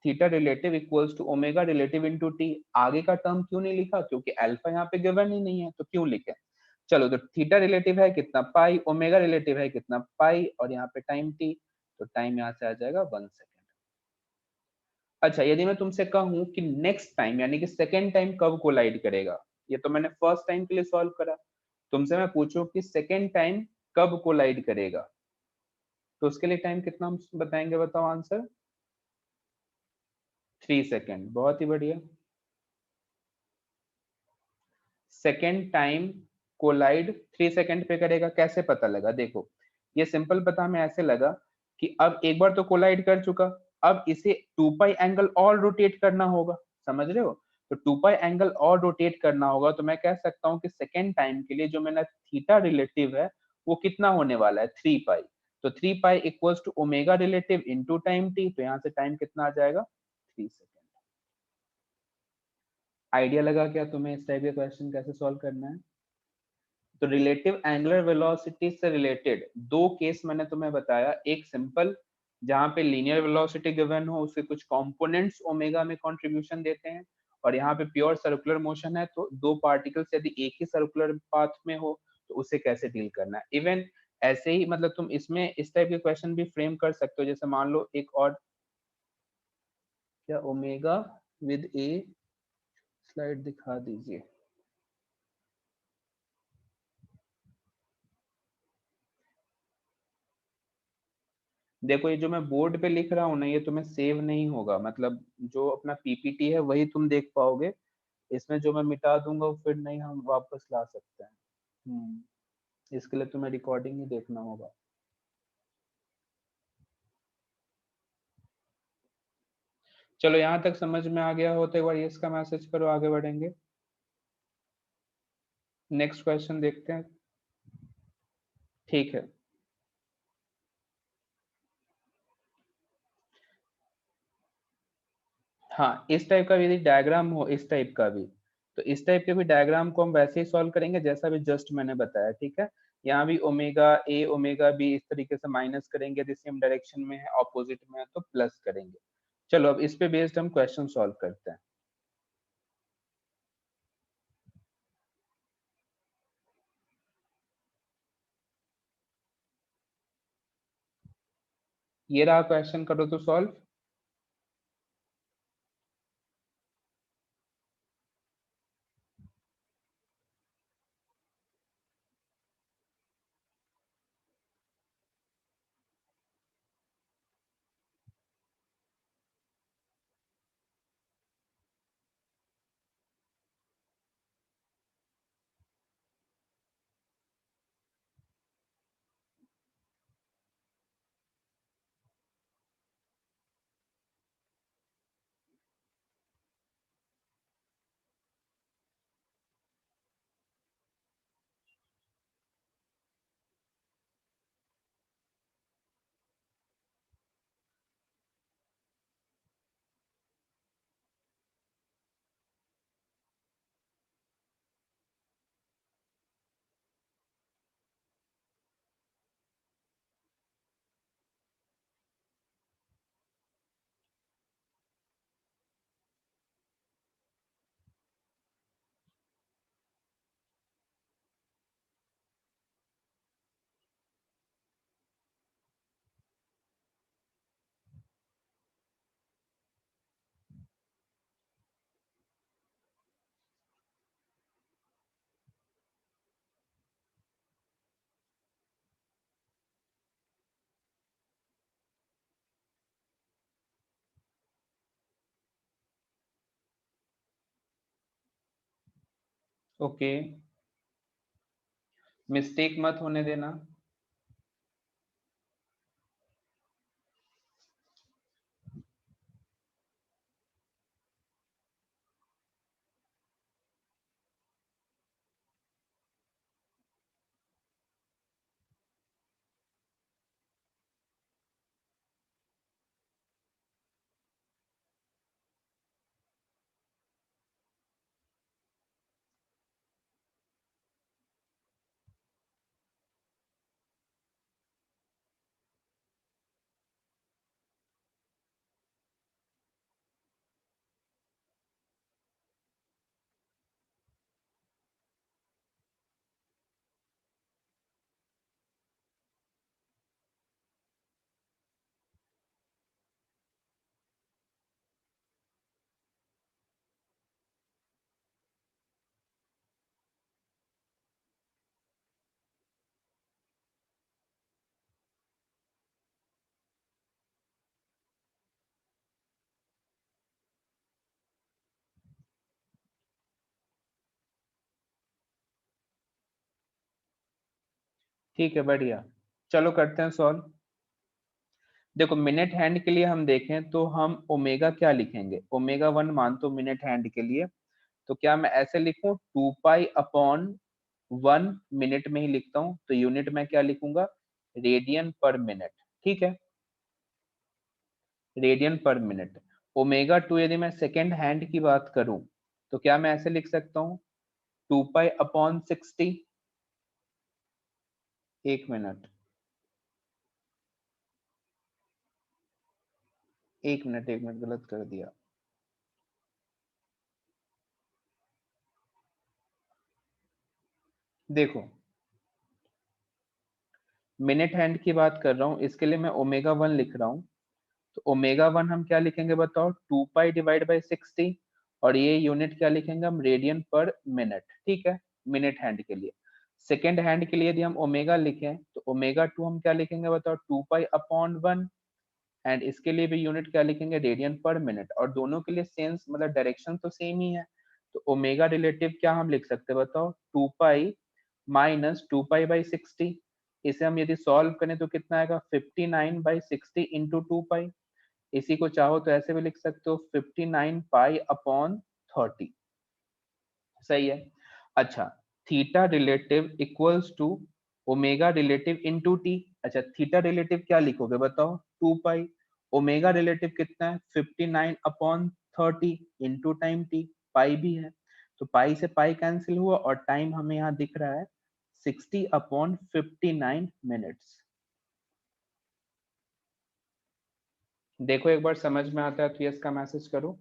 theta relative equals to omega relative into t. आगे का टर्म क्यों नहीं लिखा, क्योंकि अल्फा यहाँ पे गिवन ही नहीं है, तो क्यों लिखे। चलो, तो थीटा रिलेटिव है कितना, पाई, ओमेगा रिलेटिव है कितना, पाई, और यहाँ पे टाइम टी, तो टाइम यहाँ से आ जाएगा 1 सेकेंड। अच्छा, यदि मैं तुमसे कहूं कि नेक्स्ट टाइम यानी कि सेकेंड टाइम कब कोलाइड करेगा, ये तो मैंने फर्स्ट टाइम के लिए सॉल्व करा, तुमसे मैं पूछूं कि सेकेंड टाइम कब कोलाइड करेगा, तो उसके लिए टाइम कितना हम बताएंगे, बताओ आंसर। 3 सेकेंड, बहुत ही बढ़िया। सेकेंड टाइम कोलाइड 3 सेकेंड पे करेगा, कैसे पता लगा, देखो ये सिंपल पता हमें ऐसे लगा कि अब एक बार तो कोलाइड कर चुका, अब इसे 2 पाई एंगल और रोटेट करना होगा, समझ रहे हो? तो 2 पाई एंगल और रोटेट करना होगा, तो मैं कह सकता हूँ कि सेकेंड टाइम के लिए जो मेरा थीटा रिलेटिव है वो कितना होने वाला है, 3 पाई। तो 3 pi equals to omega relative into time t, तो यहाँ से टाइम कितना आ जाएगा, 3 सेकेंड। आइडिया लगा क्या तुम्हें इस टाइप के क्वेश्चन कैसे सॉल्व करना है? तो रिलेटिव एंगुलर वेलोसिटी से रिलेटेड दो केस मैंने तुम्हें बताया, एक सिंपल जहां पे लीनियर वेलोसिटी गिवन हो, उसके कुछ कंपोनेंट्स ओमेगा में कंट्रीब्यूशन देते हैं, और यहाँ पे प्योर सर्कुलर मोशन है, तो दो पार्टिकल्स यदि एक ही सर्कुलर पाथ में हो तो उसे कैसे डील करना है। इवन ऐसे ही मतलब तुम इसमें इस टाइप के क्वेश्चन भी फ्रेम कर सकते हो, जैसे मान लो एक और, क्या ओमेगा विद ए, स्लाइड दिखा दीजिए। देखो ये जो मैं बोर्ड पे लिख रहा हूँ ना, ये तुम्हें सेव नहीं होगा, मतलब जो अपना पीपीटी है वही तुम देख पाओगे, इसमें जो मैं मिटा दूंगा वो फिर नहीं हम वापस ला सकते हैं। इसके लिए तुम्हें रिकॉर्डिंग ही देखना होगा। चलो यहाँ तक समझ में आ गया हो तो एक बार ये इसका मैसेज करो, आगे बढ़ेंगे। नेक्स्ट क्वेश्चन देखते हैं। ठीक है। हाँ, इस टाइप का यदि डायग्राम हो, इस टाइप का भी, तो इस टाइप के भी डायग्राम को हम वैसे ही सॉल्व करेंगे जैसा भी जस्ट मैंने बताया, ठीक है। यहाँ भी ओमेगा ए ओमेगा बी इस तरीके से माइनस करेंगे, यदि सेम डायरेक्शन में है ऑपोजिट में है तो प्लस करेंगे। चलो अब इस पे बेस्ड हम क्वेश्चन सॉल्व करते हैं। ये रहा क्वेश्चन, करो तो सॉल्व। ओके, मिस्टेक मत होने देना। ठीक है, बढ़िया। चलो करते हैं सॉल्व। देखो मिनट हैंड के लिए हम देखें तो हम ओमेगा क्या लिखेंगे, ओमेगा 1 मान तो मिनट हैंड के लिए, तो क्या मैं ऐसे लिखूं 2 पाई अपॉन 1 मिनट में ही लिखता हूं, तो यूनिट में क्या लिखूंगा, रेडियन पर मिनट। ठीक है, रेडियन पर मिनट। ओमेगा 2 यदि मैं सेकेंड हैंड की बात करूं तो क्या मैं ऐसे लिख सकता हूं 2 पाई अपॉन 60। एक मिनट, एक मिनट गलत कर दिया। देखो मिनट हैंड की बात कर रहा हूं, इसके लिए मैं ओमेगा 1 लिख रहा हूं, तो ओमेगा 1 हम क्या लिखेंगे बताओ, 2 पाई डिवाइड बाई 60, और ये यूनिट क्या लिखेंगे हम, रेडियन पर मिनट। ठीक है, मिनट हैंड के लिए। सेकेंड हैंड के लिए यदि हम ओमेगा लिखें तो ओमेगा 2 हम क्या लिखेंगे बताओ, 2 पाई अपॉन 1, एंड इसके लिए भी यूनिट क्या लिखेंगे, रेडियन पर मिनट, और दोनों के लिए सेंस मतलब डायरेक्शन तो सेम ही है, तो ओमेगा रिलेटिव क्या हम लिख सकते हैं बताओ, 2 पाई - 2 पाई/60। इसे हम यदि सॉल्व करें तो कितना आएगा, 59/60 × 2 पाई। इसी को चाहो तो ऐसे भी लिख सकते हो 59 पाई अपॉन 30। सही है। अच्छा, theta relative equals to omega relative into t. अच्छा, थीटा रिलेटिव क्या लिखोगे बताओ, 2 पाई, ओमेगा रिलेटिव कितना है 59/30 इंटू टाइम टी, पाई भी है, तो पाई से पाई कैंसिल हुआ और टाइम हमें यहाँ दिख रहा है 60/59 मिनट्स। देखो एक बार समझ में आता है तो यस का मैसेज करो।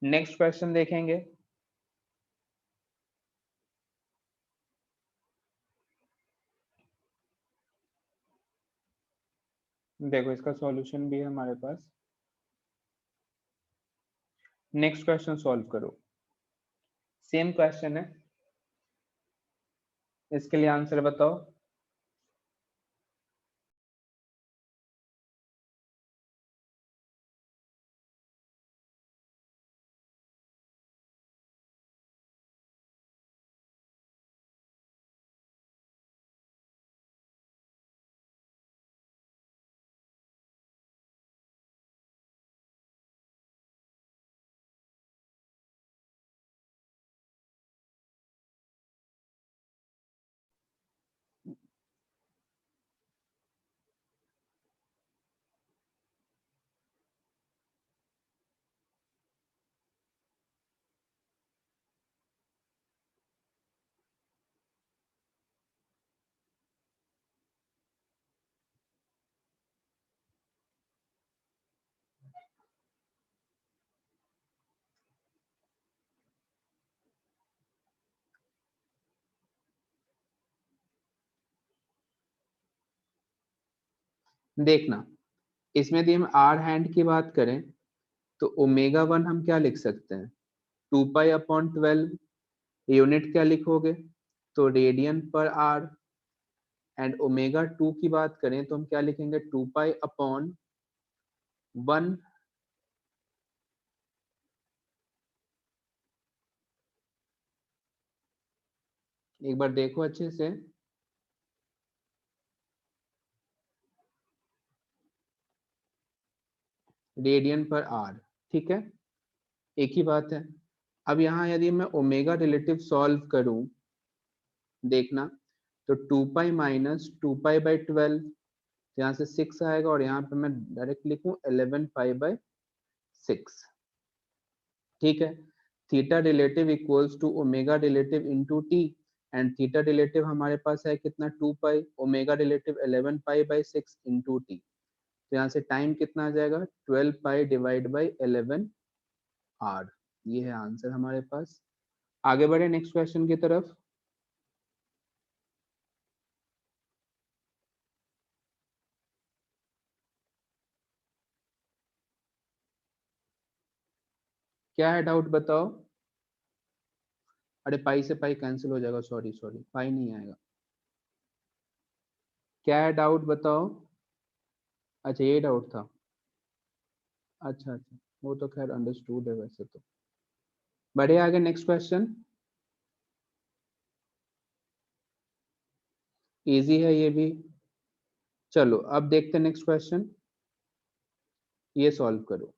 नेक्स्ट क्वेश्चन देखेंगे। देखो इसका सॉल्यूशन भी है हमारे पास। नेक्स्ट क्वेश्चन सॉल्व करो, सेम क्वेश्चन है, इसके लिए आंसर बताओ। देखना, इसमें यदि हम आर हैंड की बात करें तो ओमेगा 1 हम क्या लिख सकते हैं, 2 पाई अपॉन 12, यूनिट क्या लिखोगे, तो रेडियन पर आर, एंड ओमेगा 2 की बात करें तो हम क्या लिखेंगे, 2 पाई अपॉन 1। एक बार देखो अच्छे से, रेडियन पर आर। ठीक है, एक ही बात है। अब यहाँ यदि मैं ओमेगा रिलेटिव सॉल्व करूं, देखना, तो 2 पाई - 2 पाई/12, यहाँ से 6 आएगा, और यहाँ पे मैं डायरेक्ट लिखूं 11 पाई/6। ठीक है, theta relative equals to omega relative into t, and theta relative हमारे पास है कितना, 2 पाई, ओमेगा रिलेटिव 11 पाई/6 इंटू टी, तो यहाँ से टाइम कितना आ जाएगा, 12 पाई/11 आर। ये है आंसर हमारे पास। आगे बढ़े नेक्स्ट क्वेश्चन की तरफ। क्या है डाउट बताओ। अरे पाई से पाई कैंसिल हो जाएगा, सॉरी सॉरी, पाई नहीं आएगा। क्या है डाउट बताओ। अच्छा ये डाउट था। अच्छा अच्छा, वो तो खैर अंडरस्टूड है वैसे तो। बढ़िया, आगे नेक्स्ट क्वेश्चन। इजी है ये भी। चलो अब देखते हैं नेक्स्ट क्वेश्चन, ये सॉल्व करो।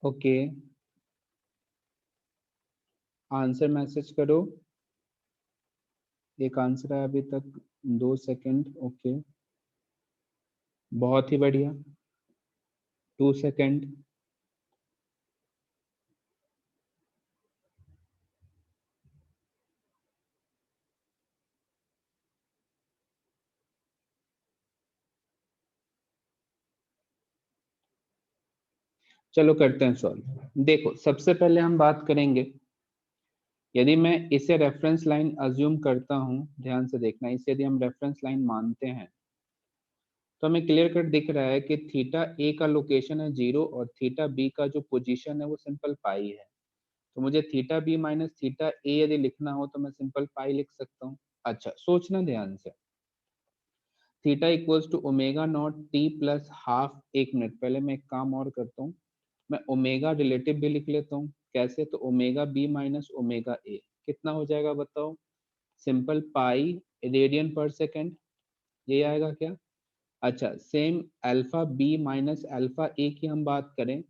ओके, आंसर मैसेज करो। एक आंसर है अभी तक, 2 सेकंड। ओके, बहुत ही बढ़िया। 2 सेकंड। चलो करते हैं सॉल्व। देखो सबसे पहले हम बात करेंगे, यदि मैं इसे रेफरेंस लाइन अज्यूम करता हूं, ध्यान से देखना, इसे यदि हम रेफरेंस लाइन मानते हैं तो हमें क्लियर कट दिख रहा है कि थीटा ए का लोकेशन है 0 और थीटा बी का जो पोजीशन है वो सिंपल पाई है। तो मुझे थीटा बी माइनस थीटा ए यदि लिखना हो तो मैं सिंपल पाई लिख सकता हूँ। अच्छा सोचना ध्यान से, theta equals to omega naught t plus half. 1 minute, पहले मैं एक काम और करता हूँ, मैं ओमेगा रिलेटिव भी लिख लेता हूँ। कैसे? तो omega B minus omega A कितना हो जाएगा बताओ? Simple pi radian per second, ये आएगा क्या? अच्छा same alpha B minus alpha A की हम बात करें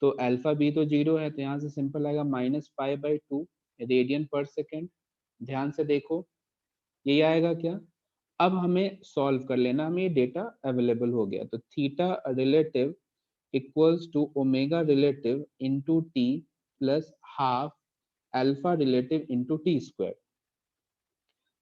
तो अल्फा बी तो 0 है, तो यहाँ से सिंपल आएगा -π/2 रेडियन पर सेकेंड। ध्यान से देखो, ये आएगा क्या? अब हमें सॉल्व कर लेना, हमें ये डेटा अवेलेबल हो गया। तो theta relative equals to omega relative into t plus half alpha relative into t square.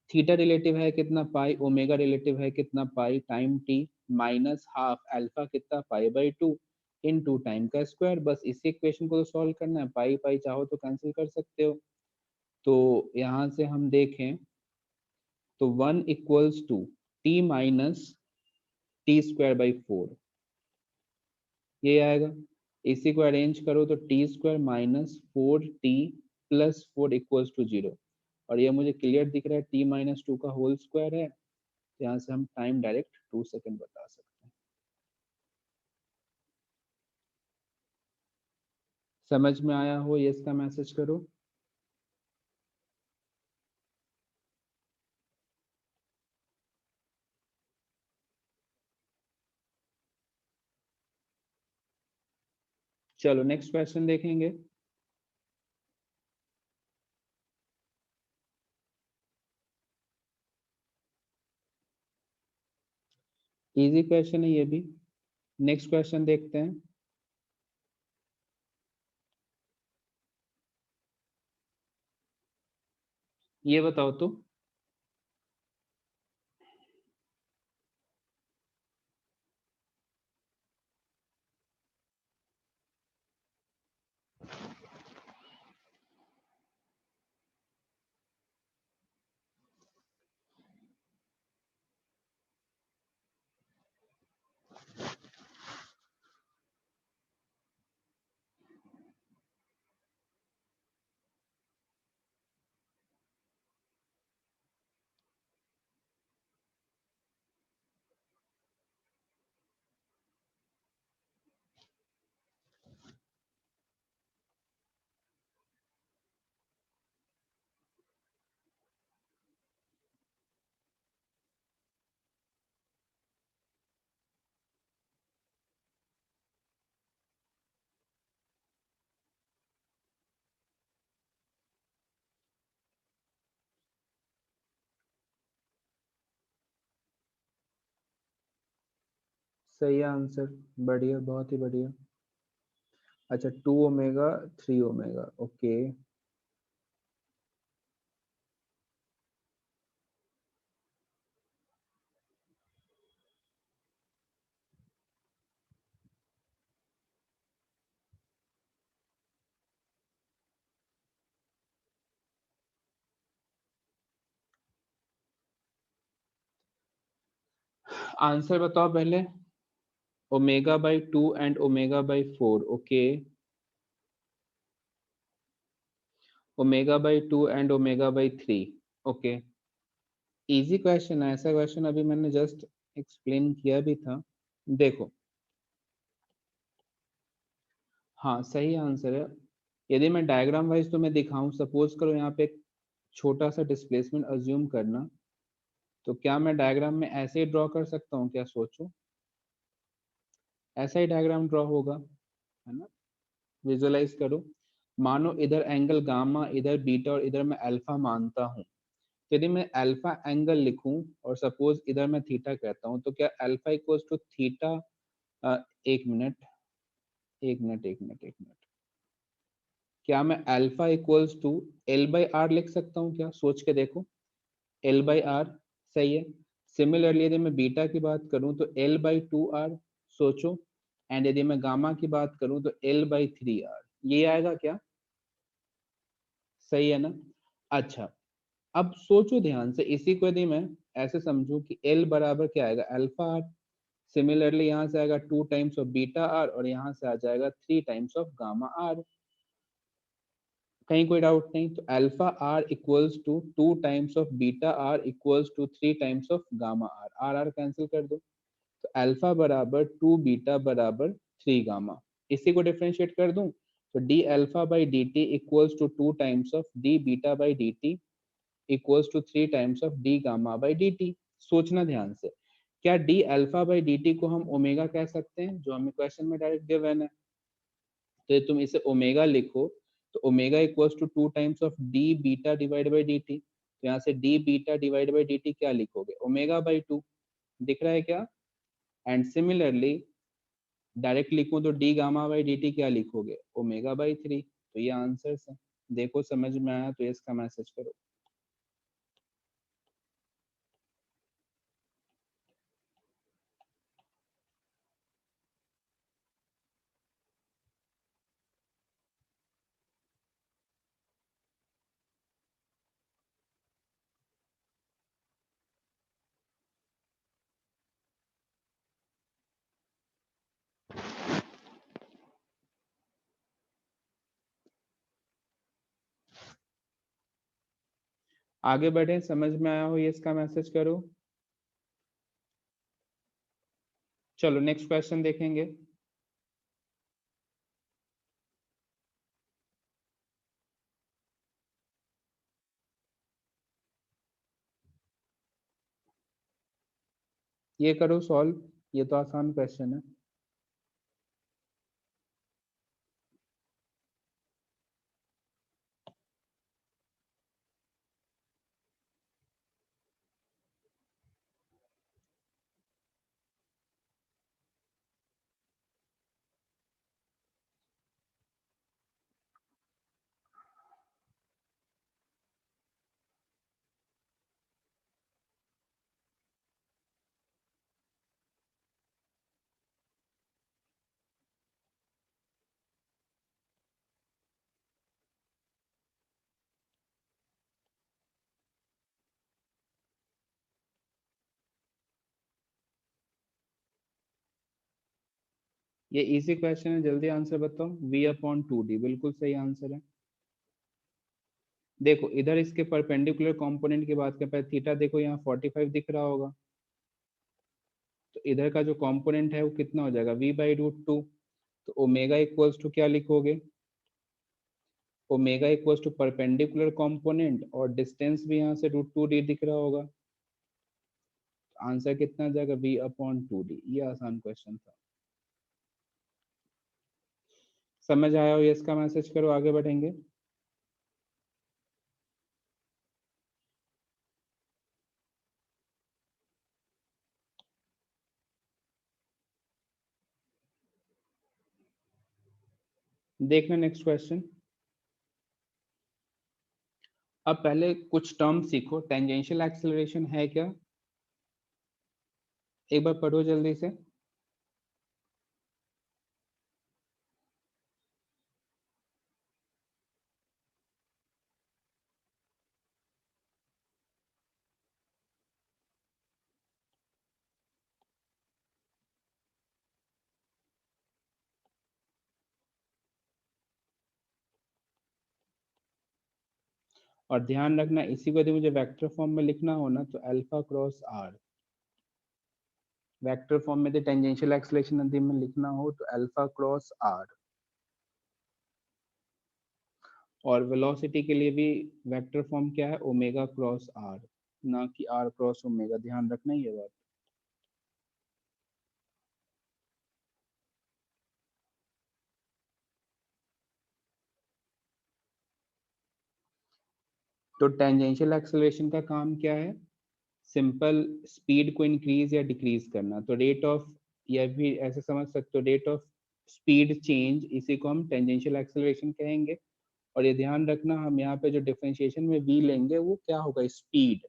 Theta relative है कितना पाई, ओमेगा रिलेटिव है कितना pi time t, minus half alpha कितना pi by two into time का square. बस इसी equation को तो सॉल्व करना है, पाई पाई चाहो तो कैंसिल कर सकते हो। तो यहाँ से हम देखें तो 1 equals to t minus t square by 4, ये आएगा। इसी को अरेंज करो तो t square minus 4t plus 4 equals to 0। और ये मुझे क्लियर दिख रहा है t माइनस 2 का होल स्क्वायर है, यहाँ से हम टाइम डायरेक्ट 2 सेकंड बता सकते हैं। समझ में आया हो ये, इसका मैसेज करो। चलो नेक्स्ट क्वेश्चन देखेंगे। इजी क्वेश्चन है ये भी। नेक्स्ट क्वेश्चन देखते हैं। ये बताओ तो सही आंसर, बढ़िया, बहुत ही बढ़िया। अच्छा 2 ओमेगा 3 ओमेगा, ओके। आंसर बताओ पहले। Omega by 2 and omega by 4, okay. Omega by 2 and omega by 3, okay. Easy question है, ऐसा क्वेश्चन अभी मैंने जस्ट एक्सप्लेन किया भी था। देखो, हाँ सही आंसर है। यदि मैं डायग्राम वाइज तुम्हें दिखाऊं, सपोज करो यहाँ पे एक छोटा सा डिस्प्लेसमेंट अज्यूम करना, तो क्या मैं डायग्राम में ऐसे ही ड्रॉ कर सकता हूँ क्या, सोचो। ऐसा ही डायग्राम ड्रॉ होगा, है ना। विजुअलाइज करो। मानो इधर एंगल गामा, इधर बीटा और इधर मैं अल्फा मानता हूँ। यदि मैं अल्फा एंगल लिखूं और सपोज इधर मैं थीटा कहता हूं, तो क्या अल्फा इक्वल्स टू थीटा, एक मिनट, एक मिनट, क्या मैं alpha equals to L by R लिख सकता हूँ क्या, सोच के देखो। एल बाई आर, सही है। सिमिलरली यदि मैं बीटा की बात करूं तो एल बाई टू आर, सोचो। एंड यदि मैं गामा की बात करूं तो एल बाई थ्री आर, ये आएगा क्या, सही है ना। अच्छा, अब सोचो ध्यान से, इसी को यदि मैं ऐसे समझूं कि L बराबर क्या आएगा, अल्फा आर। सिमिलरली यहाँ से आएगा 2 टाइम्स ऑफ बीटा आर और यहाँ से आ जाएगा 3 टाइम्स ऑफ गामा आर। कहीं कोई डाउट नहीं, तो alpha R equals to 2 times of beta R equals to 3 times of gamma R. R R cancel कर दो, तो अल्फा बराबर 2 बीटा बराबर 3 गामा। इसी को डिफरेंशिएट कर दूं तो d alpha by d t equals to 2 times of d beta by d t equals to 3 times of d gamma by d t. सोचना ध्यान से, क्या d alpha by d t को हम ओमेगा कह सकते हैं, जो हमें क्वेश्चन में डायरेक्ट गिवन है। तो ये तुम इसे ओमेगा लिखो, तो omega equals to 2 times of d beta divide by d t. तो यहाँ से d beta divide by d t क्या लिखोगे, ओमेगा बाई 2, दिख रहा है क्या। एंड सिमिलरली डायरेक्ट लिखूं तो D gamma by d t क्या लिखोगे, ओमेगा बाई 3। तो ये आंसर है। देखो समझ में आया तो इसका मैसेज करो। आगे बढ़े, समझ में आया हो ये इसका मैसेज करो। चलो नेक्स्ट क्वेश्चन देखेंगे। ये करो सॉल्व, ये तो आसान क्वेश्चन है। ये इजी क्वेश्चन है, जल्दी आंसर बताओ। v अपॉन 2d बिल्कुल सही आंसर है। देखो इधर इसके परपेंडिकुलर कंपोनेंट की बात कर पाए, थीटा देखो यहाँ 45 दिख रहा होगा, तो इधर का जो कंपोनेंट है वो कितना हो जाएगा, v बाई रूट टू। तो ओमेगा इक्वल्स टू क्या लिखोगे, omega equals to perpendicular component और डिस्टेंस भी यहाँ से रूट टू डी दिख रहा होगा। आंसर कितना आ जाएगा, v अपॉन 2d। ये आसान क्वेश्चन था। समझ आया हो ये इसका मैसेज करो, आगे बढ़ेंगे। देखना नेक्स्ट क्वेश्चन। अब पहले कुछ टर्म सीखो, टेंजेंशियल एक्सेलरेशन है क्या, एक बार पढ़ो जल्दी से। और ध्यान रखना इसी को यदि मुझे वेक्टर फॉर्म में लिखना हो ना तो alpha cross R, vector form में यदि टेंजेंशियल एक्सेलरेशन यदि में लिखना हो तो अल्फा क्रॉस आर। और वेलोसिटी के लिए भी वेक्टर फॉर्म क्या है, ओमेगा क्रॉस आर, ना कि आर क्रॉस ओमेगा, ध्यान रखना ये बात। तो टेंजेंशियल एक्सेलरेशन का काम क्या है, सिंपल स्पीड को इंक्रीज या डिक्रीज करना। तो रेट ऑफ, या भी ऐसे समझ सकते हो, रेट ऑफ स्पीड चेंज, इसी को हम टेंजेंशियल एक्सेलरेशन कहेंगे। और ये ध्यान रखना हम यहाँ पे जो डिफरेंशिएशन में v लेंगे वो क्या होगा, स्पीड।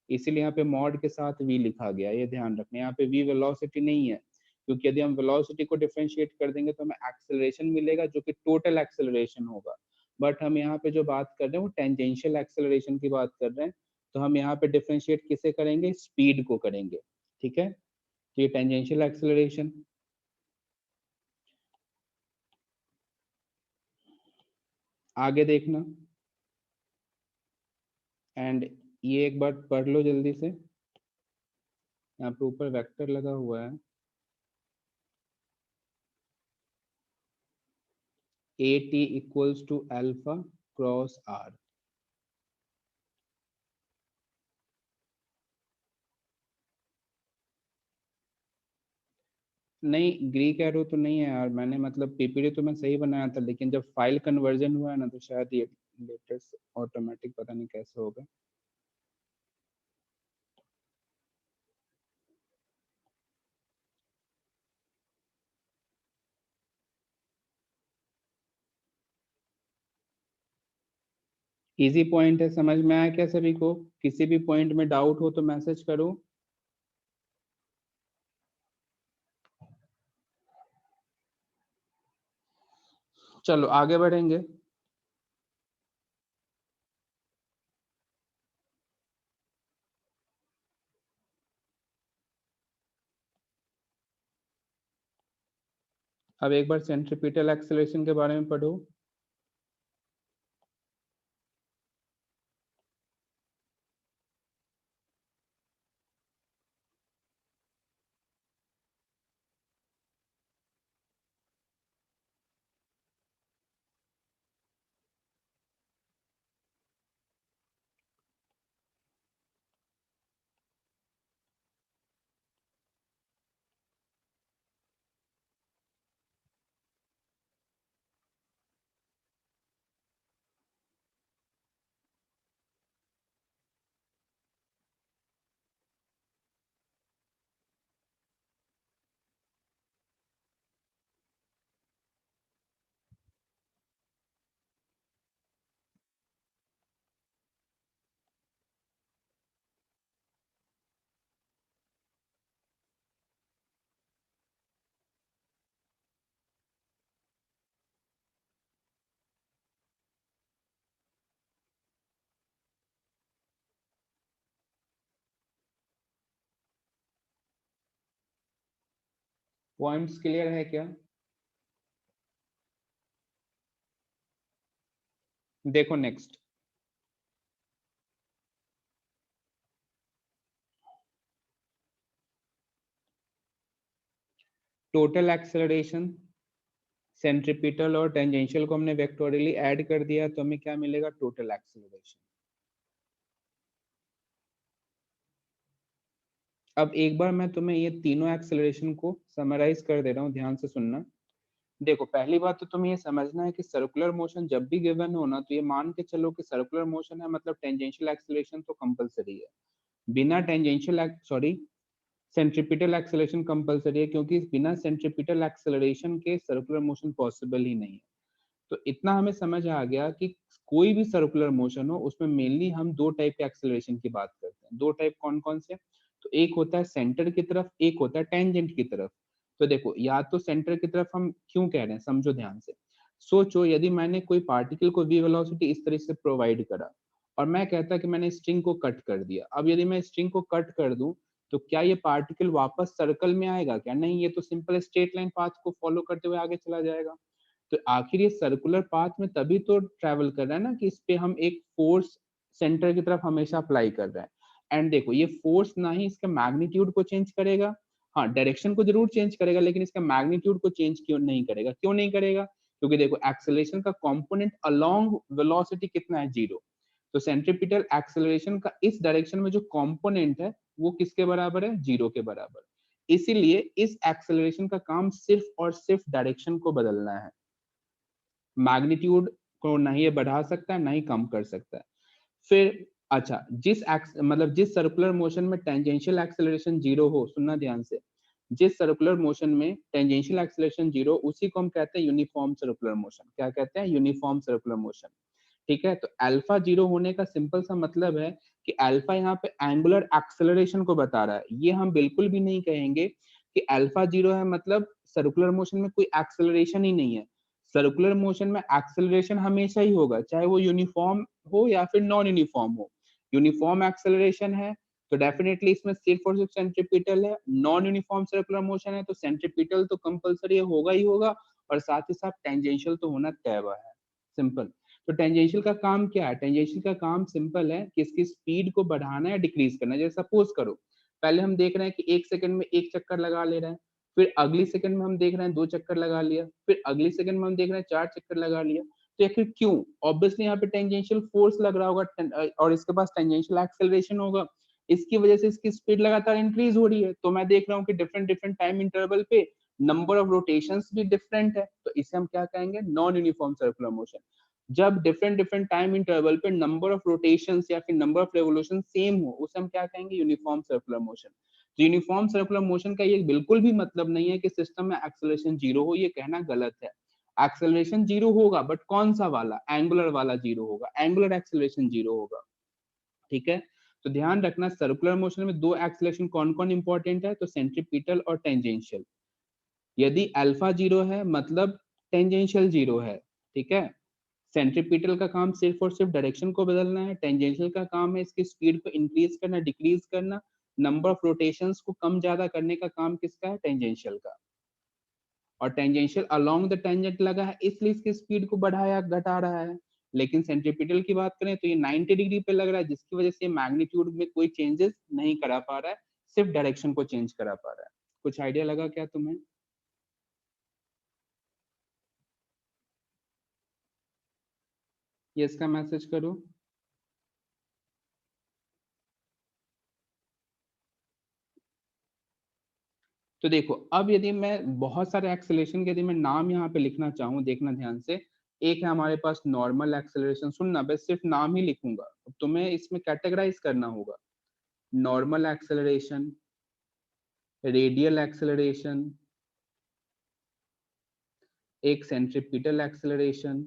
इसीलिए यहाँ पे मॉड के साथ v लिखा गया, ये ध्यान रखना। यहाँ पे v वेलोसिटी नहीं है, क्योंकि यदि हम वेलोसिटी को डिफरेंशिएट कर देंगे तो हमें एक्सेलरेशन मिलेगा जो कि टोटल एक्सेलरेशन होगा। बट हम यहाँ पे जो बात कर रहे हैं वो टेंजेंशियल एक्सेलरेशन की बात कर रहे हैं, तो हम यहाँ पे डिफरेंशिएट किसे करेंगे, स्पीड को करेंगे। ठीक है, तो ये टेंजेंशियल एक्सेलरेशन। आगे देखना, एंड ये एक बार पढ़ लो जल्दी से, यहाँ पे ऊपर वेक्टर लगा हुआ है, A T equals to alpha cross R. नहीं ग्रीक एरो तो नहीं है यार, मैंने मतलब पीपीटी तो मैं सही बनाया था, लेकिन जब फाइल कन्वर्जन हुआ है ना तो शायद ये लेटेस्ट ऑटोमेटिक पता नहीं कैसे होगा। इजी पॉइंट है, समझ में आया क्या सभी को? किसी भी पॉइंट में डाउट हो तो मैसेज करो। चलो आगे बढ़ेंगे। अब एक बार सेंट्रीपिटल एक्सेलरेशन के बारे में पढ़ो। पॉइंट्स क्लियर है क्या? देखो नेक्स्ट, टोटल एक्सेलरेशन, सेंट्रीपिटल और टेंजेंशियल को हमने वेक्टोरियली ऐड कर दिया तो हमें क्या मिलेगा? Total acceleration. अब एक बार मैं तुम्हें ये तीनों एक्सेलरेशन को समराइज कर दे रहा हूँ, ध्यान से सुनना। देखो पहली बात तो तुम्हें ये समझना है कि सर्कुलर मोशन जब भी गिवन हो ना, तो ये मान के चलो कि सर्कुलर मोशन है मतलब टेंजेंशियल एक्सेलरेशन तो कंपलसरी है। बिना tangential sorry centripetal acceleration compulsory है, क्योंकि बिना सेंट्रीपिटल एक्सेलरेशन के सर्कुलर मोशन पॉसिबल ही नहीं है। तो इतना हमें समझ आ गया कि कोई भी सर्कुलर मोशन हो उसमें मेनली हम दो टाइप के एक्सेलरेशन की बात करते हैं। दो टाइप कौन कौन से? तो एक होता है सेंटर की तरफ, एक होता है टेंजेंट की तरफ। तो देखो या तो सेंटर की तरफ हम क्यों कह रहे हैं, समझो ध्यान से। सोचो यदि मैंने कोई पार्टिकल को वी वेलोसिटी इस तरह से प्रोवाइड करा और मैं कहता कि मैंने स्ट्रिंग को कट कर दिया। अब यदि मैं स्ट्रिंग को कट कर दूं तो क्या ये पार्टिकल वापस सर्कल में आएगा क्या? नहीं, ये तो सिंपल स्ट्रेट लाइन पाथ को फॉलो करते हुए आगे चला जाएगा। तो आखिर ये सर्कुलर पाथ में तभी तो ट्रेवल कर रहा है ना कि इस पे हम एक फोर्स सेंटर की तरफ हमेशा अप्लाई कर रहे हैं। एंड देखो ये फोर्स ना ही इसके मैग्नीट्यूड को चेंज करेगा, हाँ डायरेक्शन को जरूर चेंज करेगा, लेकिन इसका मैग्नीट्यूड को चेंज क्यों नहीं करेगा? क्यों नहीं करेगा? क्योंकि देखो एक्सेलरेशन का कंपोनेंट अलोंग वेलोसिटी कितना है? 0। तो सेंट्रीपिटल एक्सेलरेशन का इस डायरेक्शन में जो कंपोनेंट है वो किसके बराबर है? 0 के बराबर। इसीलिए इस एक्सेलरेशन का काम सिर्फ और सिर्फ डायरेक्शन को बदलना है, मैग्नीट्यूड को ना ही ये बढ़ा सकता है ना ही कम कर सकता है। फिर अच्छा, मतलब जिस सर्कुलर मोशन में टेंजेंशियल एक्सेलरेशन 0 हो, सुनना ध्यान से, जिस सर्कुलर मोशन में टेंजेंशियल एक्सेलरेशन 0, उसी को हम कहते हैं यूनिफॉर्म सर्कुलर मोशन। क्या कहते हैं? Uniform circular motion. ठीक है, तो अल्फा 0 होने का सिंपल सा मतलब है कि अल्फा यहाँ पे एंगुलर एक्सेलरेशन को बता रहा है। ये हम बिल्कुल भी नहीं कहेंगे कि अल्फा 0 है मतलब सर्कुलर मोशन में कोई एक्सेलरेशन ही नहीं है। सर्कुलर मोशन में एक्सेलरेशन हमेशा ही होगा, चाहे वो यूनिफॉर्म हो या फिर नॉन यूनिफॉर्म हो। यूनिफॉर्म एक्सेलरेशन है तो डेफिनेटली इसमें सिर्फ और सिर्फ सेंट्रीपिटल है। नॉन यूनिफॉर्म सर्कुलर मोशन है तो सेंट्रीपिटल तो कंपलसरी होगा ही होगा, और साथ ही साथ टेंजेंशियल तो होना तय है। सिंपल। तो टेंजेंशियल का काम क्या है? टेंजेंशियल का काम सिंपल है कि इसकी स्पीड को बढ़ाना या डिक्रीज करना। जैसे सपोज करो पहले हम देख रहे हैं कि 1 सेकंड में 1 चक्कर लगा ले रहे हैं, फिर अगली सेकंड में हम देख रहे हैं 2 चक्कर लगा लिया, फिर अगली सेकंड में हम देख रहे हैं 4 चक्कर लगा लिया। तो आखिर क्यों? ऑब्वियसली यहाँ पे टेंजेंशियल फोर्स लग रहा होगा और इसके पास टेंजेंशियल एक्सेलरेशन होगा। इसकी वजह से इसकी स्पीड लगातार इंक्रीज हो रही है। तो मैं देख रहा हूँ कि डिफरेंट डिफरेंट टाइम इंटरवल पे नंबर ऑफ रोटेशंस भी डिफरेंट है, तो इसे हम क्या कहेंगे? Non uniform circular motion. जब डिफरेंट डिफरेंट टाइम इंटरवल पे नंबर ऑफ रोटेशंस या फिर नंबर ऑफ रेवोल्यूशन सेम हो, उसे हम क्या कहेंगे? Uniform circular motion. तो यूनिफॉर्म सर्कुलर मोशन का ये बिल्कुल भी मतलब नहीं है कि सिस्टम में एक्सेलरेशन 0 हो, ये कहना गलत है। एक्सेलरेशन जीरो होगा बट कौन सा वाला, एंगुलर वाला जीरो होगा, एंगुलर एक्सेलरेशन जीरो होगा। ठीक है, तो ध्यान रखना सर्कुलर मोशन में दो एक्सेलरेशन कौन कौन इंपॉर्टेंट है, तो सेंट्रीपिटल और टेंजेंशियल। यदि अल्फा जीरो है मतलब टेंजेंशियल जीरो है। ठीक है, सेंट्रीपिटल का काम सिर्फ और सिर्फ डायरेक्शन को बदलना है, टेंजेंशियल का काम है इसकी स्पीड को इंक्रीज करना, डिक्रीज करना, नंबर ऑफ रोटेशंस को कम ज्यादा करने का काम किसका है, टेंजेंशियल का। और टेंजेंशियल अलोंग द टेंजेंट लगा है इसलिए इसकी स्पीड को बढ़ाया घटा रहा है। लेकिन सेंट्रीपिटल की बात करें तो ये 90 डिग्री पे लग रहा है जिसकी वजह से मैग्नीट्यूड में कोई चेंजेस नहीं करा पा रहा है, सिर्फ डायरेक्शन को चेंज करा पा रहा है। कुछ आइडिया लगा क्या तुम्हें? ये इसका मैसेज करो। तो देखो अब यदि मैं बहुत सारे एक्सेलरेशन के यदि मैं नाम यहाँ पे लिखना चाहूँ, देखना ध्यान से, एक है हमारे पास नॉर्मल एक्सेलरेशन, सुनना बस सिर्फ नाम ही लिखूंगा, तुम्हें इसमें कैटेगराइज करना होगा। नॉर्मल एक्सेलरेशन, रेडियल एक्सेलरेशन, एक सेंट्रीपिटल एक्सेलरेशन,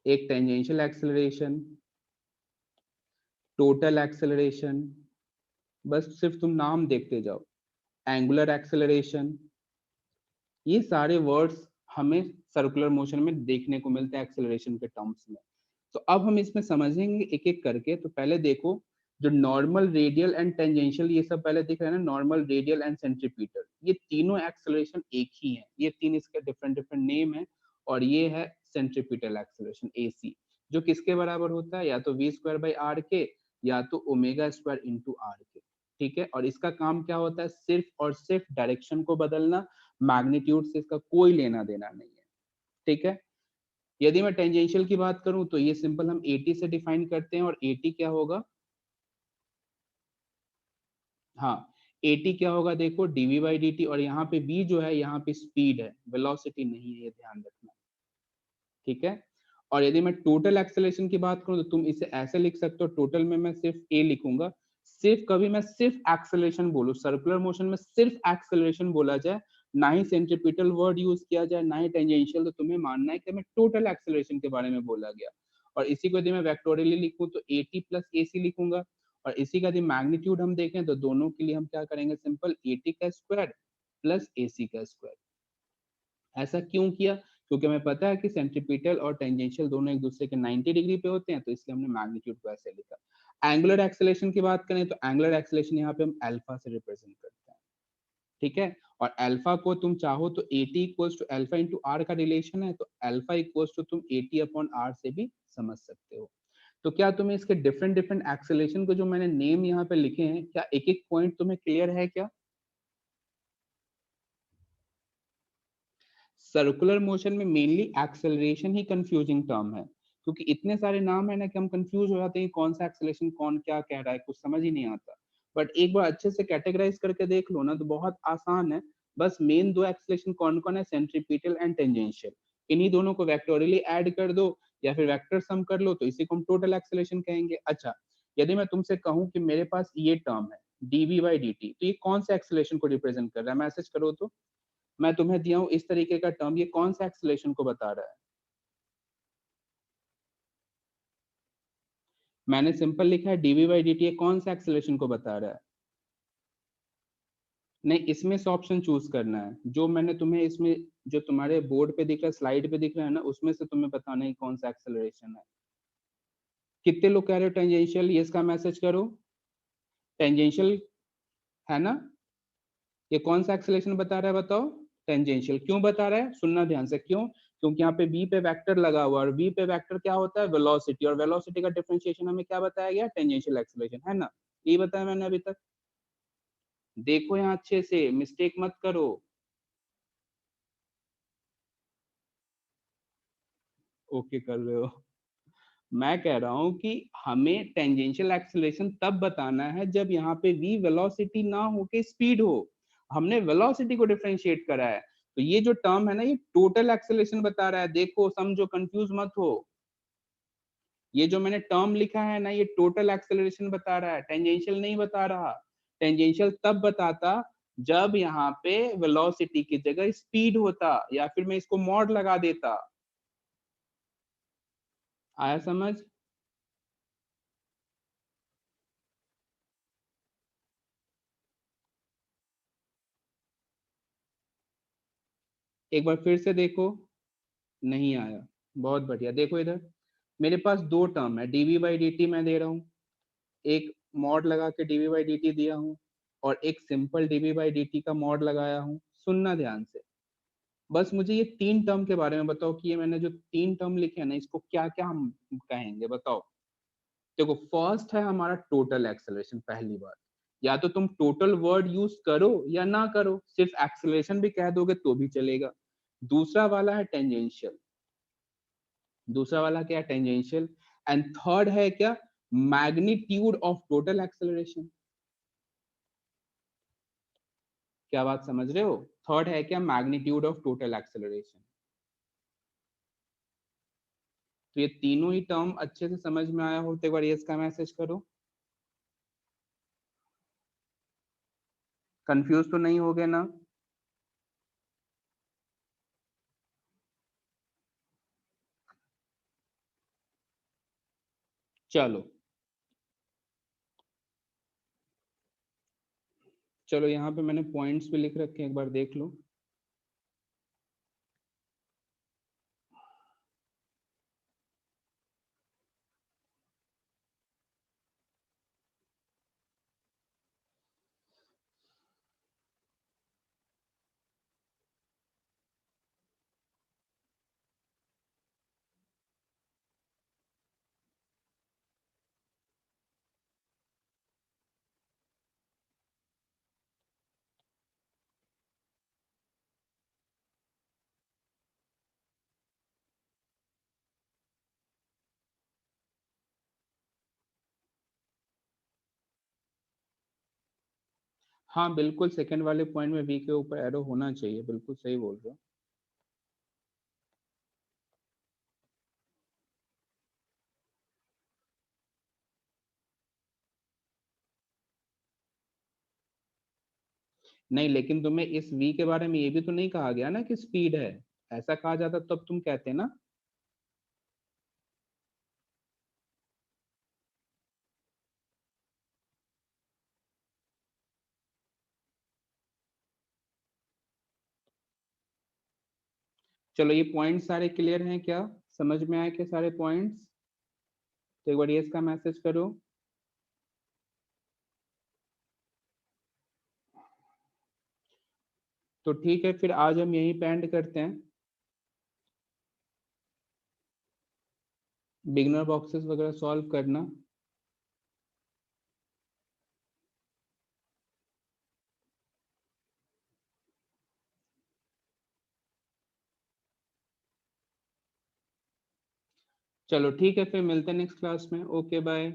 एक टेंजेंशियल एक्सेलरेशन, टोटल एक्सेलरेशन, बस सिर्फ तुम नाम देखते जाओ, एंगुलर एक्सेलरेशन। ये सारे वर्ड्स हमें सर्कुलर मोशन में देखने को मिलते हैं एक्सेलरेशन के टर्म्स में। तो अब हम इसमें समझेंगे एक एक करके। तो पहले देखो जो नॉर्मल, रेडियल एंड टेंजेंशियल, ये सब पहले दिख रहा है ना, नॉर्मल, रेडियल एंड सेंट्रीपिटल, ये तीनों एक्सेलरेशन एक ही है, ये तीन इसके डिफरेंट डिफरेंट नेम है। और ये है सेंट्रीपिटल एक्सेलरेशन AC, जो किसके बराबर होता है, या तो वी स्क्वायर बाई आर के, या तो ओमेगा स्क्वायर इंटू आर के। ठीक है, और इसका काम क्या होता है, सिर्फ और सिर्फ डायरेक्शन को बदलना, मैग्नीट्यूड से इसका कोई लेना देना नहीं है। ठीक है, यदि मैं टेंजेंशियल की बात करूं तो ये सिंपल हम AT से डिफाइन करते हैं, और AT क्या होगा, हाँ, AT क्या होगा देखो, dv बाई dt, और यहाँ पे v जो है यहाँ पे स्पीड है, वेलोसिटी नहीं है, ये ध्यान रखना। ठीक है, और यदि मैं टोटल एक्सेलरेशन की बात करूं तो तुम इसे ऐसे लिख सकते हो, टोटल में मैं सिर्फ a लिखूंगा। सिर्फ कभी मैं सिर्फ एक्सेलरेशन बोलूं, सर्कुलर मोशन में सिर्फ एक्सेलरेशन बोला जाए, ना ही सेंट्रीपिटल वर्ड यूज किया जाए, ना ही टेंजेंशियल, तो तुम्हें मानना है कि मैं टोटल एक्सेलरेशन के बारे में बोला गया। और इसी को यदि मैं वेक्टोरियली लिखूं तो AT प्लस AC लिखूंगा। और इसी का यदि मैग्नीट्यूड हम देखें तो दोनों के लिए हम क्या करेंगे, सिंपल AT का स्क्वायर प्लस AC का स्क्वायर। ऐसा क्यों किया, क्योंकि हमें पता है कि सेंट्रीपिटल और टेंजेंशियल दोनों एक दूसरे के 90 डिग्री पे होते हैं, तो इसलिए हमने मैग्नीट्यूड को ऐसे लिखा। एंगुलर एक्सेलरेशन की बात करें तो एंगुलर एक्सेलरेशन यहाँ पे हम अल्फा से रिप्रेजेंट करते हैं। ठीक है, और अल्फा को तुम चाहो तो AT equals to alpha into R का रिलेशन है, तो अल्फा इक्वल्स टू तुम AT अपॉन आर से भी समझ सकते हो। तो क्या तुम्हें इसके डिफरेंट डिफरेंट एक्सेलरेशन को जो मैंने नेम यहाँ पे लिखे हैं, क्या एक एक पॉइंट तुम्हें क्लियर है क्या? सर्कुलर मोशन में मेनली एक्सेलरेशन ही कंफ्यूजिंग टर्म है, क्योंकि इतने सारे नाम है ना कि हम कंफ्यूज हो जाते हैं कौन सा एक्सेलरेशन कौन क्या कह रहा है, कुछ समझ ही नहीं आता। बट एक बार अच्छे से कैटेगराइज करके देख लो ना तो बहुत आसान है। बस मेन दो एक्सेलरेशन कौन कौन है, सेंट्रीपिटल एंड टेंजेंशियल, इन्हीं दोनों को वेक्टोरियली ऐड कर दो या फिर वेक्टर सम कर लो, तो इसी को हम टोटल एक्सेलरेशन कहेंगे। अच्छा, यदि मैं तुमसे कहूं कि मेरे पास ये टर्म है dv बाई dt, तो ये कौन सा एक्सेलरेशन को रिप्रेजेंट कर रहा है, मैसेज करो तो। मैं तुम्हें दिया हूं इस तरीके का टर्म, ये कौन सा एक्सेलरेशन को बता रहा है? मैंने सिंपल लिखा है dv बाई dt, ये कौन सा एक्सेलरेशन को बता रहा है? नहीं, इसमें से ऑप्शन चूज करना है, जो मैंने तुम्हें इसमें, जो तुम्हारे बोर्ड पे दिख रहा है, स्लाइड पे दिख रहा है ना, उसमें से तुम्हें बताना है कौन सा एक्सेलरेशन है। कितने लोग कह रहे हो टेंजेंशियल, ये इसका मैसेज करो। टेंजेंशियल है ना, ये कौन सा एक्सेलरेशन बता रहा है बताओ? टेंजेंशियल। क्यों बता रहा है, सुनना ध्यान से, क्यों? क्योंकि यहाँ पे v पे वेक्टर लगा हुआ है, और v पे वेक्टर क्या होता है, वेलोसिटी, और वेलोसिटी का डिफरेंशिएशन हमें क्या बताया गया, टेंजेंशियल एक्सेलरेशन, है ना? ये बताया मैंने अभी तक। देखो यहाँ अच्छे से, मिस्टेक मत करो। ओके कर रहे हो। मैं कह रहा हूं कि हमें टेंजेंशियल एक्सेलरेशन तब बताना है जब यहाँ पे v वेलोसिटी ना हो के स्पीड हो। हमने वेलोसिटी को डिफरेंशिएट करा है, तो ये जो टर्म है ना, ये टोटल एक्सेलरेशन बता रहा है। देखो समझो, कंफ्यूज मत हो। ये जो मैंने टर्म लिखा है ना, ये टोटल एक्सेलरेशन बता रहा है, टेंजेंशियल नहीं बता रहा। टेंजेंशियल तब बताता जब यहाँ पे वेलोसिटी की जगह स्पीड होता, या फिर मैं इसको मॉड लगा देता। आया समझ? एक बार फिर से देखो। नहीं आया। बहुत बढ़िया। देखो इधर, मेरे पास दो टर्म है, डीवी बाई डी टी मैं दे रहा हूँ, एक मॉड लगा के डीवी बाई डी टी दिया हूँ, और एक simple d v by d t का मॉड लगाया हूँ। सुनना ध्यान से, बस मुझे ये तीन टर्म के बारे में बताओ कि ये मैंने जो तीन टर्म लिखे हैं ना, इसको क्या क्या हम कहेंगे, बताओ। देखो, फर्स्ट है हमारा टोटल एक्सेलरेशन। पहली बात, या तो तुम टोटल वर्ड यूज करो या ना करो, सिर्फ एक्सेलरेशन भी कह दोगे तो भी चलेगा। दूसरा वाला है टेंजेंशियल। दूसरा वाला क्या है? टेंजेंशियल। एंड थर्ड है क्या? Magnitude of total acceleration. क्या बात समझ रहे हो? थर्ड है क्या? Magnitude of total acceleration. तो ये तीनों ही टर्म अच्छे से समझ में आया हो तो एक बार यस का मैसेज करो। कंफ्यूज तो नहीं हो गए ना? चलो, चलो यहाँ पे मैंने पॉइंट्स भी लिख रखे हैं, एक बार देख लो। हाँ बिल्कुल, सेकंड वाले पॉइंट में वी के ऊपर एरो होना चाहिए, बिल्कुल सही बोल रहे हो। नहीं, लेकिन तुम्हें इस वी के बारे में ये भी तो नहीं कहा गया ना कि स्पीड है। ऐसा कहा जाता तब तुम कहते ना। चलो, ये पॉइंट सारे क्लियर हैं क्या? समझ में आए क्या सारे पॉइंट्स? तो एक बार यस का मैसेज करो। तो ठीक है, फिर आज हम यहीं पे एंड करते हैं। बिगनर बॉक्सेस वगैरह सॉल्व करना। चलो ठीक है, फिर मिलते हैं नेक्स्ट क्लास में। Okay bye.